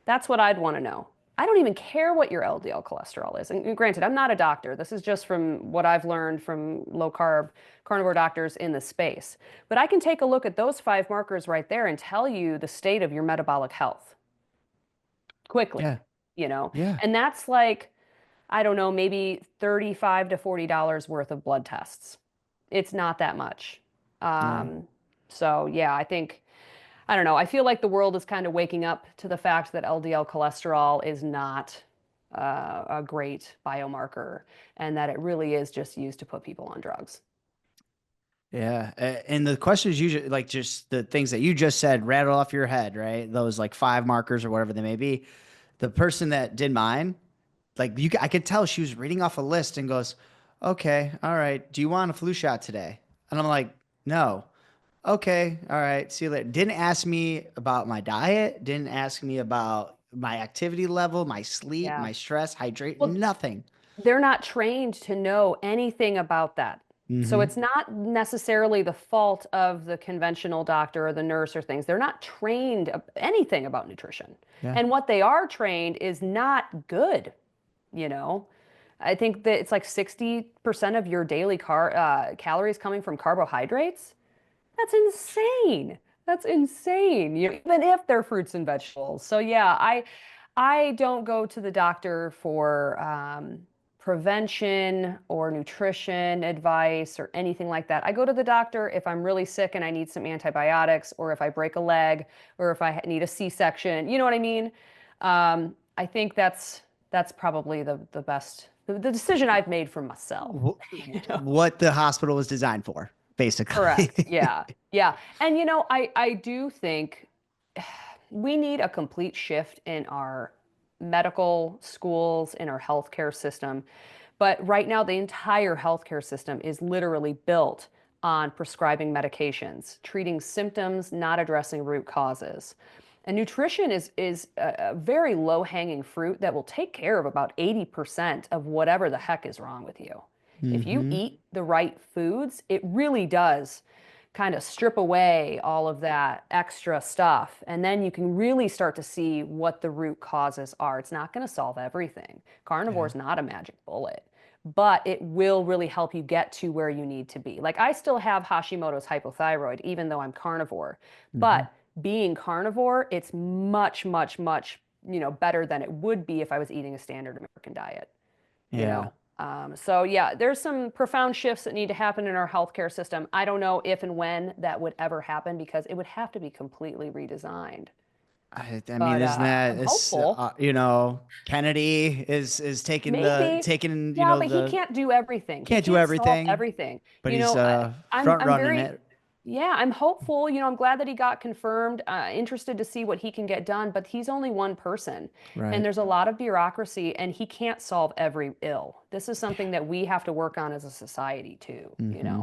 Speaker 2: That's what I'd want to know. I don't even care what your LDL cholesterol is. And granted, I'm not a doctor. This is just from what I've learned from low carb carnivore doctors in the space. But I can take a look at those 5 markers right there and tell you the state of your metabolic health quickly,
Speaker 1: yeah,
Speaker 2: you know?
Speaker 1: yeah,
Speaker 2: And that's like, I don't know, maybe $35 to $40 worth of blood tests. It's not that much.
Speaker 1: yeah,
Speaker 2: Um, so yeah, I don't know. I feel like the world is kind of waking up to the fact that LDL cholesterol is not a great biomarker and that it really is just used to put people on drugs.
Speaker 1: yeah. And the questions usually like just the things that you just said rattle off your head, right? Those like 5 markers or whatever they may be. The person that did mine, like I could tell she was reading off a list and goes, okay, all right. Do you want a flu shot today? And I'm like, no. Okay, all right. See you later. Didn't ask me about my diet, didn't ask me about my activity level, my sleep,
Speaker 2: Yeah.
Speaker 1: my stress, hydrate,
Speaker 2: Well,
Speaker 1: nothing.
Speaker 2: they're not trained to know anything about that. So
Speaker 1: Mm-hmm.
Speaker 2: it's not necessarily the fault of the conventional doctor or the nurse or things. They're not trained anything about nutrition.
Speaker 1: Yeah.
Speaker 2: And what they are trained is not good, you know. I think that it's like 60% of your daily calories coming from carbohydrates. That's insane. That's insane. Even if they're fruits and vegetables. So yeah, I don't go to the doctor for prevention or nutrition advice or anything like that. I go to the doctor if I'm really sick and I need some antibiotics, or if I break a leg, or if I need a C-section. You know what I mean? I think that's probably the best the decision I've made for myself. You know?
Speaker 1: What the hospital was designed for, basically.
Speaker 2: Correct. Yeah. Yeah. And I do think we need a complete shift in our medical schools, in our healthcare system. But right now, the entire healthcare system is literally built on prescribing medications, treating symptoms, not addressing root causes. And nutrition is a very low-hanging fruit that will take care of about 80% of whatever the heck is wrong with you. If you
Speaker 1: Hmm.
Speaker 2: eat the right foods, it really does kind of strip away all of that extra stuff. And then you can really start to see what the root causes are. It's not going to solve everything. Carnivore
Speaker 1: Yeah.
Speaker 2: is not a magic bullet, but it will really help you get to where you need to be. Like I still have Hashimoto's hypothyroid, even though I'm carnivore.
Speaker 1: Hmm.
Speaker 2: But being carnivore, it's much, much, much, better than it would be if I was eating a standard American diet you
Speaker 1: Yeah.
Speaker 2: know. So yeah, there's some profound shifts that need to happen in our healthcare system. I don't know if and when that would ever happen because it would have to be completely redesigned.
Speaker 1: I mean,
Speaker 2: But
Speaker 1: isn't that
Speaker 2: I'm
Speaker 1: it's
Speaker 2: hopeful.
Speaker 1: Kennedy is taking
Speaker 2: Maybe. Yeah, but he
Speaker 1: the
Speaker 2: can't do everything. He
Speaker 1: can't do
Speaker 2: can't solve
Speaker 1: everything,
Speaker 2: everything.
Speaker 1: but he's front
Speaker 2: I'm
Speaker 1: running
Speaker 2: very,
Speaker 1: it,
Speaker 2: yeah, I'm hopeful. I'm glad that he got confirmed. Interested to see what he can get done. But he's only one person, and
Speaker 1: right?
Speaker 2: there's a lot of bureaucracy, and he can't solve every ill. This is something that we have to work on as a society too.
Speaker 1: Hmm.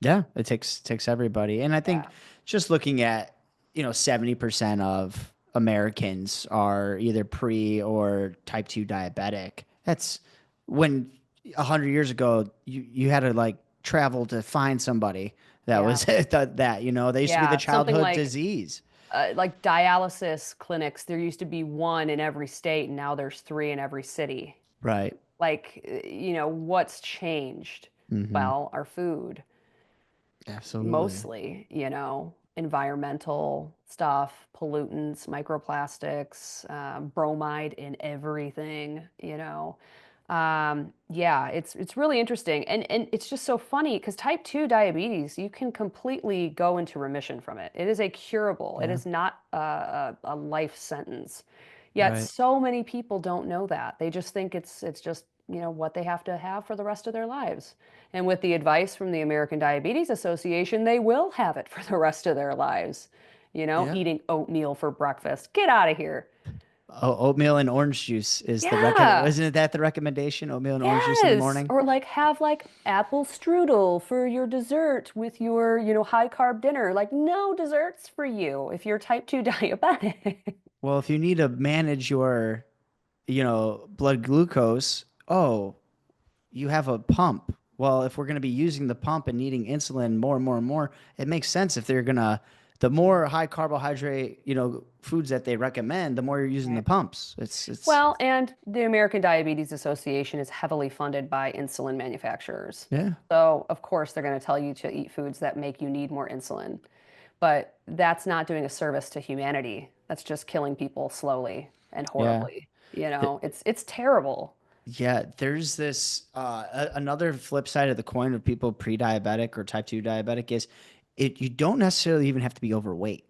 Speaker 1: Yeah, it takes everybody. And I think
Speaker 2: Yeah,
Speaker 1: just looking at, 70% of Americans are either pre or type 2 diabetic. That's when 100 years ago you had to like travel to find somebody that
Speaker 2: yeah,
Speaker 1: was that, they used to be the
Speaker 2: yeah. Something
Speaker 1: childhood disease.
Speaker 2: like dialysis clinics. There used to be one in every state, and now there's three in every city.
Speaker 1: Right.
Speaker 2: Like, what's changed?
Speaker 1: Hmm.
Speaker 2: Well, our food,
Speaker 1: Absolutely.
Speaker 2: mostly, environmental stuff, pollutants, microplastics, bromide in everything. Yeah, it's really interesting. And it's just so funny because type 2 diabetes, you can completely go into remission from it. It is a curable, it
Speaker 1: Yeah.
Speaker 2: is not a life sentence. Yet
Speaker 1: Right.
Speaker 2: so many people don't know that. They just think it's just, what they have to have for the rest of their lives. And with the advice from the American Diabetes Association, they will have it for the rest of their lives.
Speaker 1: Yeah.
Speaker 2: Eating oatmeal for breakfast. Get out of here.
Speaker 1: Oatmeal and orange juice is the
Speaker 2: Yeah.
Speaker 1: isn't that the recommendation? Oatmeal and orange juice in the
Speaker 2: Yes.
Speaker 1: morning?
Speaker 2: Or like have like apple strudel for your dessert with your, high carb dinner. Like no desserts for you if you're type 2 diabetic.
Speaker 1: Well, if you need to manage your, blood glucose, oh, you have a pump. Well, if we're going to be using the pump and needing insulin more and more and more, it makes sense if they're going to, the more high carbohydrate, foods that they recommend, the more you're using the
Speaker 2: Right.
Speaker 1: pumps.
Speaker 2: Well, and the American Diabetes Association is heavily funded by insulin manufacturers.
Speaker 1: Yeah,
Speaker 2: So, of course, they're going to tell you to eat foods that make you need more insulin. But that's not doing a service to humanity. That's just killing people slowly and
Speaker 1: yeah.
Speaker 2: horribly. It's terrible.
Speaker 1: Yeah, there's this another flip side of the coin of people pre-diabetic or type 2 diabetic is you don't necessarily even have to be overweight.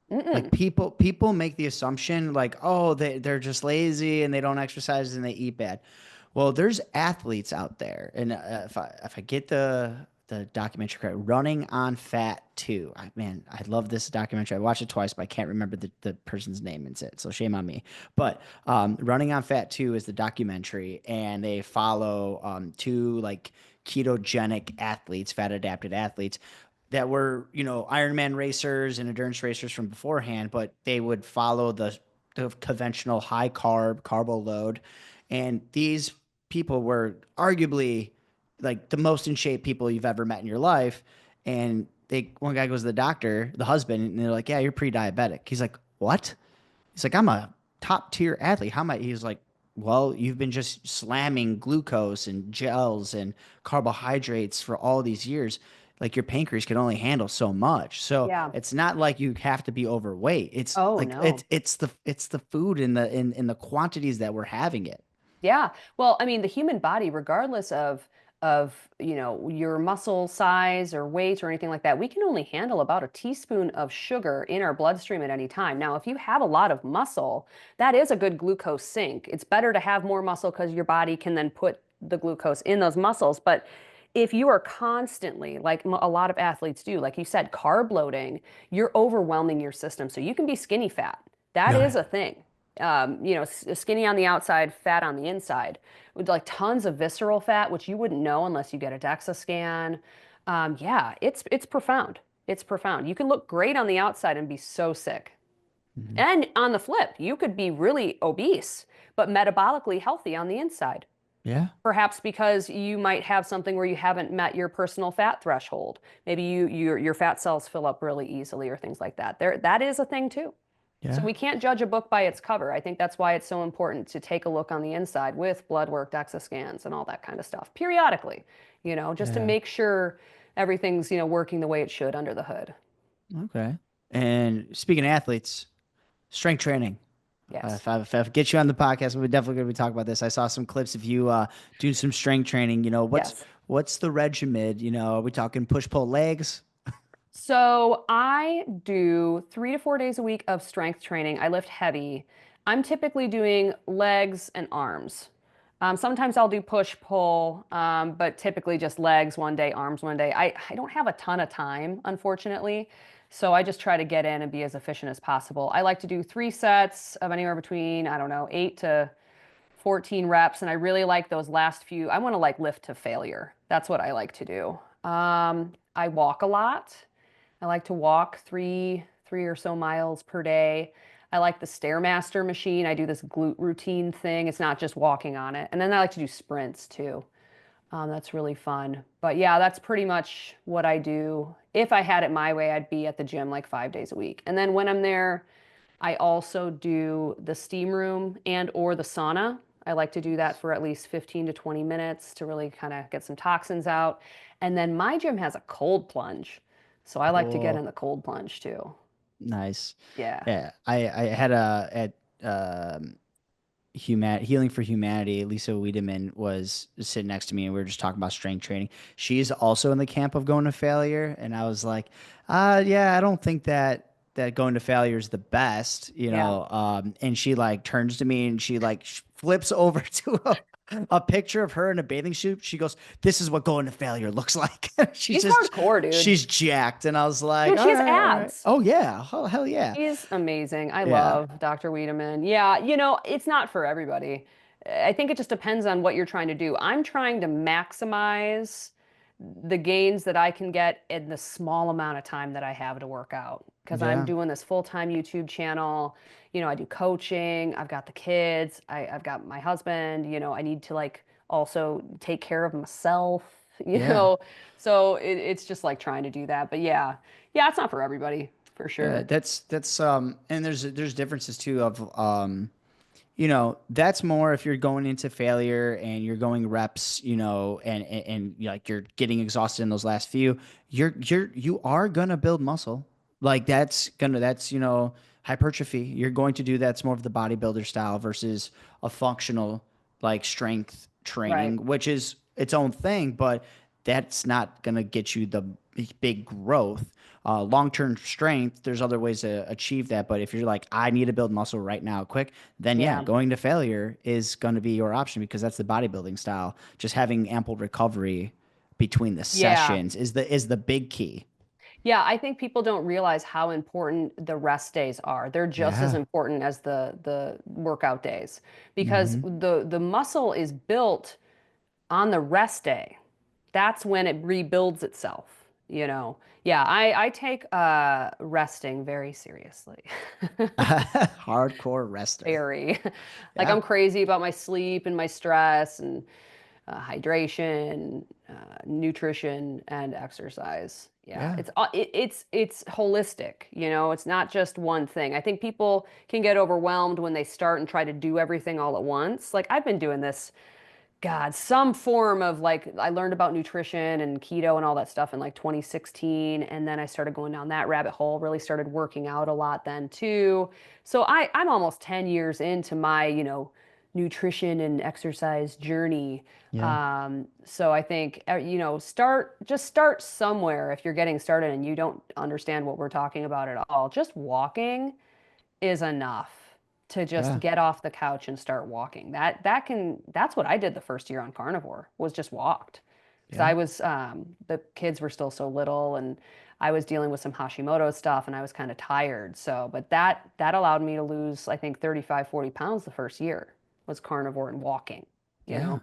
Speaker 1: Like
Speaker 2: Mm-mm.
Speaker 1: people make the assumption like, oh, they're just lazy and they don't exercise and they eat bad. Well, there's athletes out there, and if I get the documentary correct, Running on Fat 2. Man, I love this documentary. I watched it twice, but I can't remember the person's name in it, so shame on me. But Running on Fat 2 is the documentary, and they follow two like ketogenic athletes, fat adapted athletes that were, Ironman racers and endurance racers from beforehand, but they would follow the conventional high carbo load. And these people were arguably like the most in shape people you've ever met in your life. And one guy goes to the doctor, the husband, and they're like, "Yeah, you're pre-diabetic." He's like, "What?" He's like, "I'm a top tier athlete. How am I?" He's like, "Well, you've been just slamming glucose and gels and carbohydrates for all these years. like your pancreas can only handle so much. So
Speaker 2: Yeah.
Speaker 1: it's not like you have to be overweight. It's
Speaker 2: Oh,
Speaker 1: like
Speaker 2: no.
Speaker 1: it's the food in the quantities that we're having it.
Speaker 2: Yeah. Well, I mean, the human body, regardless of your muscle size or weight or anything like that, we can only handle about a teaspoon of sugar in our bloodstream at any time. Now, if you have a lot of muscle, that is a good glucose sink. It's better to have more muscle because your body can then put the glucose in those muscles. But if you are constantly, like a lot of athletes do, like you said, carb loading, you're overwhelming your system. So you can be skinny fat. That is
Speaker 1: Yeah.
Speaker 2: a thing. Skinny on the outside, fat on the inside, with like tons of visceral fat, which you wouldn't know unless you get a DEXA scan. Yeah, it's profound. It's profound. You can look great on the outside and be so sick.
Speaker 1: Mhm.
Speaker 2: And on the flip, you could be really obese, but metabolically healthy on the inside.
Speaker 1: Yeah.
Speaker 2: Perhaps because you might have something where you haven't met your personal fat threshold. Maybe your fat cells fill up really easily or things like that. That is a thing too. So
Speaker 1: Yeah.
Speaker 2: we can't judge a book by its cover. I think that's why it's so important to take a look on the inside with blood work, DEXA scans, and all that kind of stuff periodically, just to
Speaker 1: Yeah.
Speaker 2: make sure everything's working the way it should under the hood.
Speaker 1: Okay. And speaking of athletes, strength training.
Speaker 2: Yes.
Speaker 1: If I get you on the podcast, we're definitely going to be talking about this. I saw some clips of you doing some strength training.
Speaker 2: Yes.
Speaker 1: What's the regimen? Are we talking push pull legs?
Speaker 2: So I do 3 to 4 days a week of strength training. I lift heavy. I'm typically doing legs and arms. Sometimes I'll do push pull, but typically just legs one day, arms one day. I don't have a ton of time, unfortunately. So I just try to get in and be as efficient as possible. I like to do 3 sets of anywhere between, I don't know, 8 to 14 reps. And I really like those last few. I want to like lift to failure. That's what I like to do. I walk a lot. I like to walk three or so miles per day. I like the Stairmaster machine. I do this glute routine thing. It's not just walking on it. And then I like to do sprints too. That's really fun. But yeah, that's pretty much what I do. If I had it my way, I'd be at the gym like 5 days a week. And then when I'm there, I also do the steam room and or the sauna. I like to do that for at least 15 to 20 minutes to really kind of get some toxins out. And then my gym has a cold plunge. So I like to get in
Speaker 1: Cool.
Speaker 2: the cold plunge too.
Speaker 1: Nice.
Speaker 2: Yeah.
Speaker 1: Yeah. I had a at Healing for Humanity. Lisa Wiedemann was sitting next to me, and we were just talking about strength training. She's also in the camp of going to failure, and I was like, yeah, I don't think that going to failure is the best,
Speaker 2: Yeah.
Speaker 1: and she like turns to me and she like flips over to a picture of her in a bathing suit. She goes, "This is what going to failure looks like."
Speaker 2: She's hardcore, dude.
Speaker 1: She's jacked, and I was like,
Speaker 2: Dude,
Speaker 1: "All
Speaker 2: she has
Speaker 1: right, all right.
Speaker 2: abs.
Speaker 1: Oh yeah, oh, hell yeah,
Speaker 2: She's amazing. I
Speaker 1: yeah,
Speaker 2: love Dr. Wiedemann. Yeah, it's not for everybody. I think it just depends on what you're trying to do. I'm trying to maximize the gains that I can get in the small amount of time that I have to work out because I'm
Speaker 1: yeah,
Speaker 2: doing this full-time YouTube channel. I do coaching. I've got the kids. I've got my husband. I need to like also take care of myself, you
Speaker 1: yeah."
Speaker 2: know. So it's just like trying to do that. But yeah, yeah, it's not for everybody for
Speaker 1: Yeah,
Speaker 2: sure.
Speaker 1: that's and there's differences too of that's more if you're going into failure and you're going reps, like you're getting exhausted in those last few, you are gonna build muscle. Like that's hypertrophy. You're going to do that's more of the bodybuilder style versus a functional like strength
Speaker 2: Right.
Speaker 1: training, which is its own thing, but that's not gonna get you the big growth. Long-term strength, there's other ways to achieve that. But if you're like, I need to build muscle right now, quick, then yeah,
Speaker 2: Yeah.
Speaker 1: going to failure is going to be your option because that's the bodybuilding style. Just having ample recovery between the
Speaker 2: Yeah.
Speaker 1: sessions is the big key.
Speaker 2: Yeah, I think people don't realize how important the rest days are. They're just as
Speaker 1: Yeah.
Speaker 2: important as the workout days because
Speaker 1: Hmm.
Speaker 2: the muscle is built on the rest day. That's when it rebuilds itself. Yeah, I take resting very seriously.
Speaker 1: Hardcore rester.
Speaker 2: Very. Like
Speaker 1: Yeah.
Speaker 2: I'm crazy about my sleep and my stress and hydration, nutrition, and exercise. Yeah,
Speaker 1: Yeah.
Speaker 2: it's holistic. It's not just one thing. I think people can get overwhelmed when they start and try to do everything all at once. Like I've been doing this God, some form of like, I learned about nutrition and keto and all that stuff in like 2016. And then I started going down that rabbit hole, really started working out a lot then too. So I'm almost 10 years into my, nutrition and exercise journey.
Speaker 1: Yeah.
Speaker 2: So I think, just start somewhere if you're getting started and you don't understand what we're talking about at all. Just walking is enough to just
Speaker 1: Yeah.
Speaker 2: get off the couch and start walking. That's what I did the first year on carnivore was just walked. Because
Speaker 1: Yeah.
Speaker 2: I was the kids were still so little and I was dealing with some Hashimoto stuff and I was kind of tired. So, but that allowed me to lose, I think, 35, 40 pounds the first year was carnivore and walking, you
Speaker 1: Yeah.
Speaker 2: know?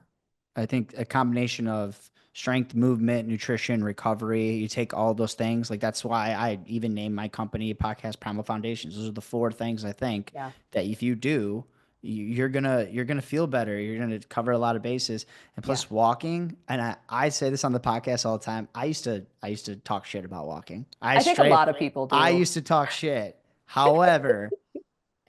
Speaker 1: I think a combination of strength, movement, nutrition, recovery, you take all those things. Like that's why I even named my company Podcast Primal Foundations. Those are the four things I think
Speaker 2: Yeah.
Speaker 1: that if you do, you're gonna feel better. You're gonna cover a lot of bases. And
Speaker 2: Yeah.
Speaker 1: plus walking, and I say this on the podcast all the time. I used to talk shit about walking.
Speaker 2: I think a lot of people
Speaker 1: I
Speaker 2: do.
Speaker 1: used to talk shit. However,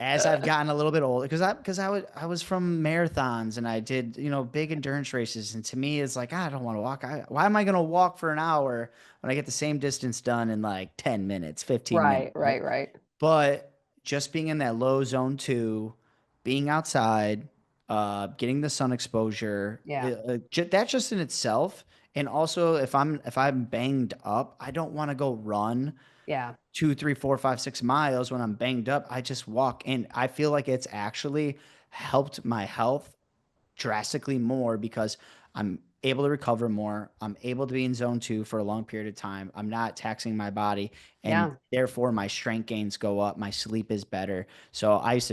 Speaker 1: as I've gotten a little bit older, because I was from marathons and I did big endurance races, and to me it's like I don't want to walk. Why am I going to walk for an hour when I get the same distance done in like 10 minutes, 15 minutes,
Speaker 2: Right,
Speaker 1: right?
Speaker 2: right, right.
Speaker 1: But just being in that low zone two, being outside, getting the sun exposure,
Speaker 2: Yeah.
Speaker 1: that just in itself, and also if I'm banged up, I don't want to go run
Speaker 2: Yeah.
Speaker 1: 2, 3, 4, 5, 6 miles when I'm banged up. I just walk, and I feel like it's actually helped my health drastically more because I'm able to recover more. I'm able to be in zone two for a long period of time. I'm not taxing my body, and
Speaker 2: Yeah.
Speaker 1: therefore my strength gains go up. My sleep is better. So I used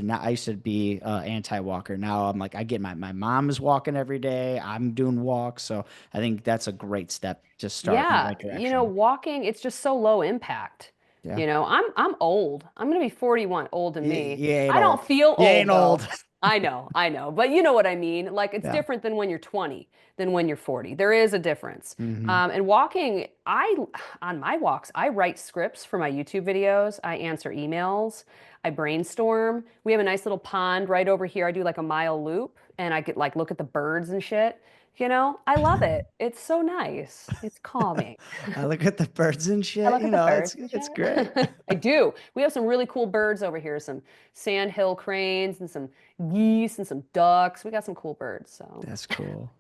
Speaker 1: to be anti-walker. Now I'm like I get my mom is walking every day. I'm doing walks, so I think that's a great step to start in the
Speaker 2: Yeah,
Speaker 1: right direction.
Speaker 2: walking, it's just so low impact.
Speaker 1: Yeah.
Speaker 2: I'm old. I'm gonna be 41, old to
Speaker 1: You,
Speaker 2: me.
Speaker 1: you ain't
Speaker 2: I don't
Speaker 1: old.
Speaker 2: feel
Speaker 1: You ain't
Speaker 2: old though.
Speaker 1: old.
Speaker 2: I know, but you know what I mean. Like it's
Speaker 1: Yeah.
Speaker 2: different than when you're 20 than when you're 40. There is a difference.
Speaker 1: Hmm.
Speaker 2: And walking, on my walks, I write scripts for my YouTube videos. I answer emails. I brainstorm. We have a nice little pond right over here. I do like a mile loop and I get like look at the birds and shit. I love it. It's so nice. It's calming.
Speaker 1: I look at the birds and
Speaker 2: I
Speaker 1: shit.
Speaker 2: look at the
Speaker 1: It's
Speaker 2: birds and
Speaker 1: it's great.
Speaker 2: shit. I do. We have some really cool birds over here, some sandhill cranes and some geese and some ducks. We got some cool birds. So,
Speaker 1: That's cool.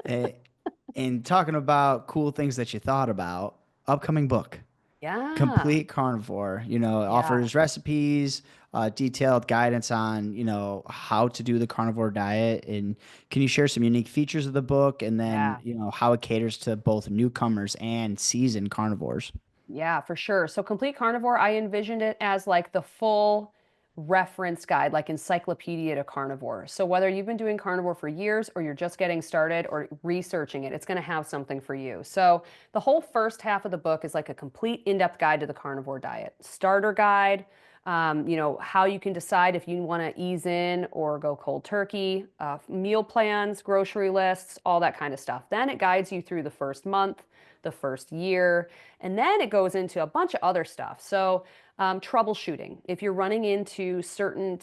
Speaker 1: Eh, and talking about cool things that you thought about, upcoming book,
Speaker 2: yeah.
Speaker 1: Complete Carnivore. It
Speaker 2: Yeah.
Speaker 1: offers recipes, detailed guidance on how to do the carnivore diet. And can you share some unique features of the book, and then
Speaker 2: Yeah.
Speaker 1: how it caters to both newcomers and seasoned carnivores?
Speaker 2: Yeah, for sure. So Complete Carnivore, I envisioned it as like the full reference guide, like encyclopedia to carnivore. So whether you've been doing carnivore for years or you're just getting started or researching it, it's going to have something for you. So the whole first half of the book is like a complete in-depth guide to the carnivore diet, starter guide, how you can decide if you want to ease in or go cold turkey, meal plans, grocery lists, all that kind of stuff. Then it guides you through the first month, the first year, and then it goes into a bunch of other stuff. So troubleshooting. If you're running into certain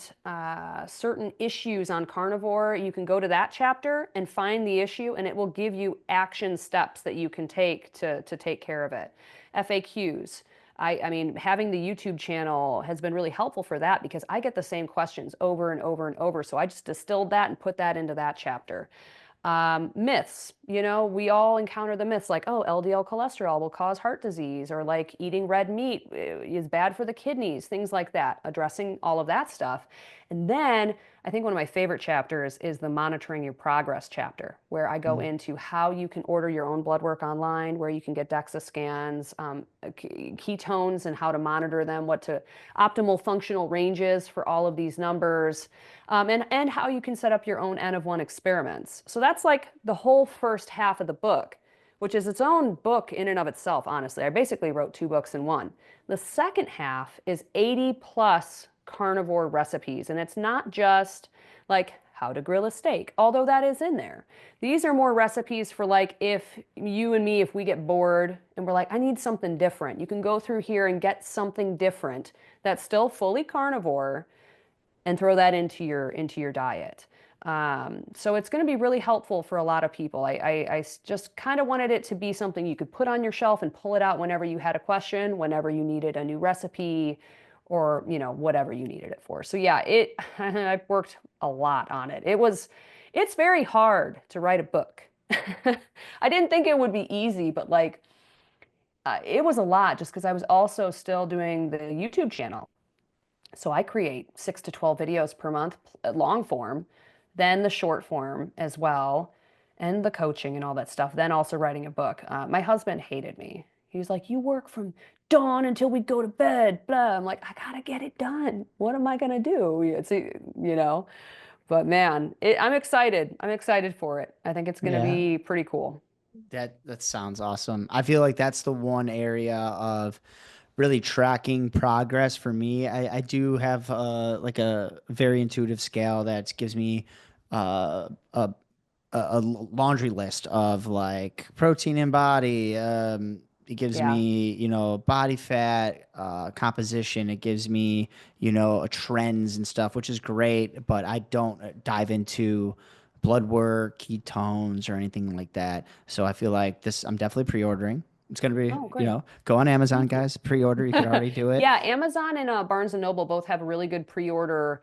Speaker 2: issues on carnivore, you can go to that chapter and find the issue, and it will give you action steps that you can take to take care of it. FAQs. I mean, having the YouTube channel has been really helpful for that because I get the same questions over and over and over. So I just distilled that and put that into that chapter. Myths, we all encounter the myths like, oh, LDL cholesterol will cause heart disease, or like eating red meat is bad for the kidneys, things like that, addressing all of that stuff. And then I think one of my favorite chapters is the monitoring your progress chapter, where I go into how you can order your own blood work online, where you can get DEXA scans, ketones and how to monitor them, what to optimal functional ranges for all of these numbers, and how you can set up your own N of 1 experiments. So that's like the whole first half of the book, which is its own book in and of itself, honestly. I basically wrote two books in one. The second half is 80 plus carnivore recipes, and it's not just like how to grill a steak, although that is in there. These are more recipes for like if you and me, if we get bored and we're like, I need something different. You can go through here and get something different that's still fully carnivore and throw that into your diet. So it's going to be really helpful for a lot of people. Just kind of wanted it to be something you could put on your shelf and pull it out whenever you had a question, whenever you needed a new recipe, or whatever you needed it for. So yeah, I've worked a lot on it. It's very hard to write a book. I didn't think it would be easy, but like it was a lot just because I was also still doing the YouTube channel. So I create 6 to 12 videos per month, long form, then the short form as well, and the coaching and all that stuff. Then also writing a book. My husband hated me. He was like, "You work from dawn until we go to bed." Blah. I'm like, "I gotta get it done. What am I gonna do?" You know. But man, I'm excited. I'm excited for it. I think it's gonna
Speaker 1: Yeah.
Speaker 2: be pretty cool.
Speaker 1: That sounds awesome. I feel like that's the one area of really tracking progress for me. I do have like a very intuitive scale that gives me a a laundry list of like protein in body. It gives
Speaker 2: Yeah.
Speaker 1: me, body fat, composition. It gives me, trends and stuff, which is great. But I don't dive into blood work, ketones, or anything like that. So I feel like this, I'm definitely pre-ordering. It's gonna be,
Speaker 2: Oh, great.
Speaker 1: go on Amazon,
Speaker 2: Thank you.
Speaker 1: guys. Pre-order. You could already do it.
Speaker 2: Yeah, Amazon and Barnes and Noble both have really good pre-order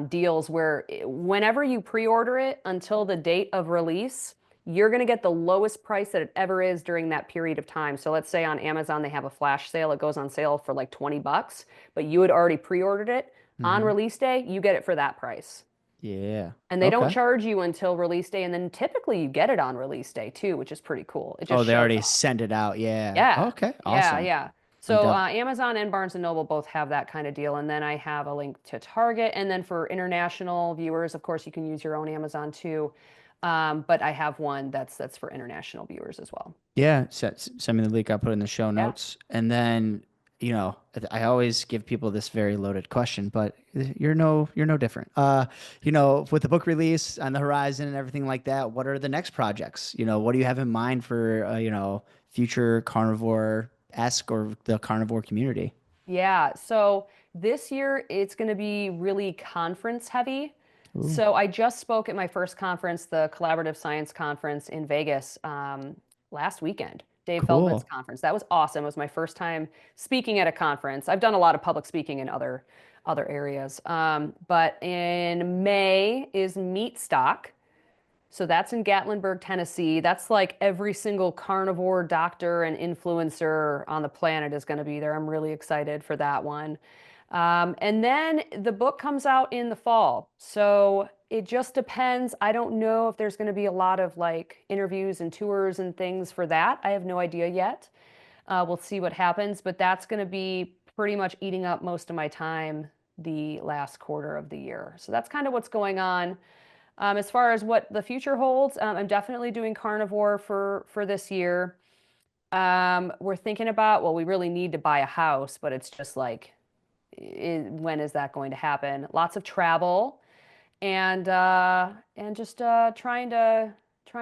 Speaker 2: deals where whenever you pre-order it until the date of release, you're going to get the lowest price that it ever is during that period of time. So let's say on Amazon they have a flash sale, it goes on sale for like 20 bucks, but you had already pre-ordered it. On
Speaker 1: Hmm.
Speaker 2: release day, you get it for that price.
Speaker 1: Yeah.
Speaker 2: And they don't
Speaker 1: Okay.
Speaker 2: charge you until release day, and then typically you get it on release day too, which is pretty cool. It just
Speaker 1: Oh, they
Speaker 2: shows
Speaker 1: already
Speaker 2: up.
Speaker 1: sent it out. Yeah.
Speaker 2: Yeah,
Speaker 1: Okay.
Speaker 2: yeah,
Speaker 1: Awesome.
Speaker 2: yeah.
Speaker 1: I'm
Speaker 2: So
Speaker 1: def
Speaker 2: Amazon and Barnes and Noble both have that kind of deal, and then I have a link to Target, and then for international viewers, of course, you can use your own Amazon too. But I have one that's for international viewers as well.
Speaker 1: Yeah, send me the link. I'll put it in the show
Speaker 2: Yeah.
Speaker 1: notes. And then, I always give people this very loaded question, but you're no different. With the book release on the horizon and everything like that, what are the next projects? What do you have in mind for, future carnivore-esque or the carnivore community?
Speaker 2: Yeah, so this year it's going to be really conference heavy.
Speaker 1: Ooh,
Speaker 2: So I just spoke at my first conference, the Collaborative Science Conference in Vegas, last weekend, Dave Feldman's
Speaker 1: cool.
Speaker 2: conference. That was awesome. It was my first time speaking at a conference. I've done a lot of public speaking in other areas. But in May is Meat Stock. So that's in Gatlinburg, Tennessee. That's like every single carnivore doctor and influencer on the planet is going to be there. I'm really excited for that one. And then the book comes out in the fall. So it just depends. I don't know if there's going to be a lot of like interviews and tours and things for that. I have no idea yet. We'll see what happens, but that's going to be pretty much eating up most of my time the last quarter of the year. So that's kind of what's going on. As far as what the future holds, I'm definitely doing carnivore for this year. We're thinking about, well, we really need to buy a house, but it's just like, when is that going to happen? Lots of travel and just trying to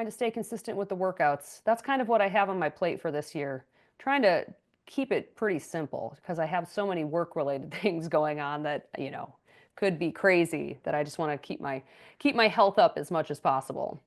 Speaker 2: stay consistent with the workouts. That's kind of what I have on my plate for this year. Trying to keep it pretty simple because I have so many work-related things going on that, could be crazy that I just want to keep my health up as much as possible.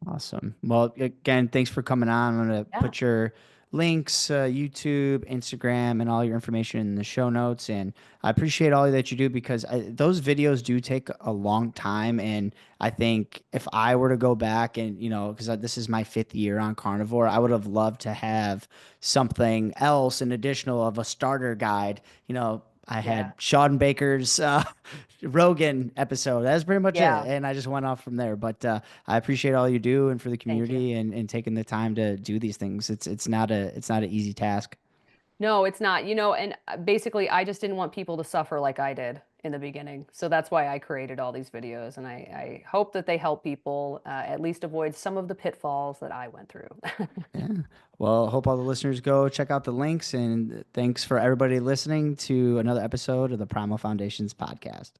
Speaker 1: Awesome. Well, again, thanks for coming on. I'm going to
Speaker 2: Yeah.
Speaker 1: put your links, YouTube, Instagram, and all your information in the show notes. And I appreciate all that you do because those videos do take a long time. And I think if I were to go back and, because this is my fifth year on carnivore, I would have loved to have something else, an additional of a starter guide. I
Speaker 2: Yeah.
Speaker 1: had Sean Baker's Rogan episode. That's pretty much it.
Speaker 2: Yeah.
Speaker 1: And I just went off from there. But I appreciate all you do and for the
Speaker 2: Thank you.
Speaker 1: community and taking the time to do these things. It's not an easy task.
Speaker 2: No, it's not, and basically I just didn't want people to suffer like I did in the beginning. So that's why I created all these videos. And I hope that they help people at least avoid some of the pitfalls that I went through.
Speaker 1: Yeah. Well, hope all the listeners go check out the links and thanks for everybody listening to another episode of the Primal Foundations podcast.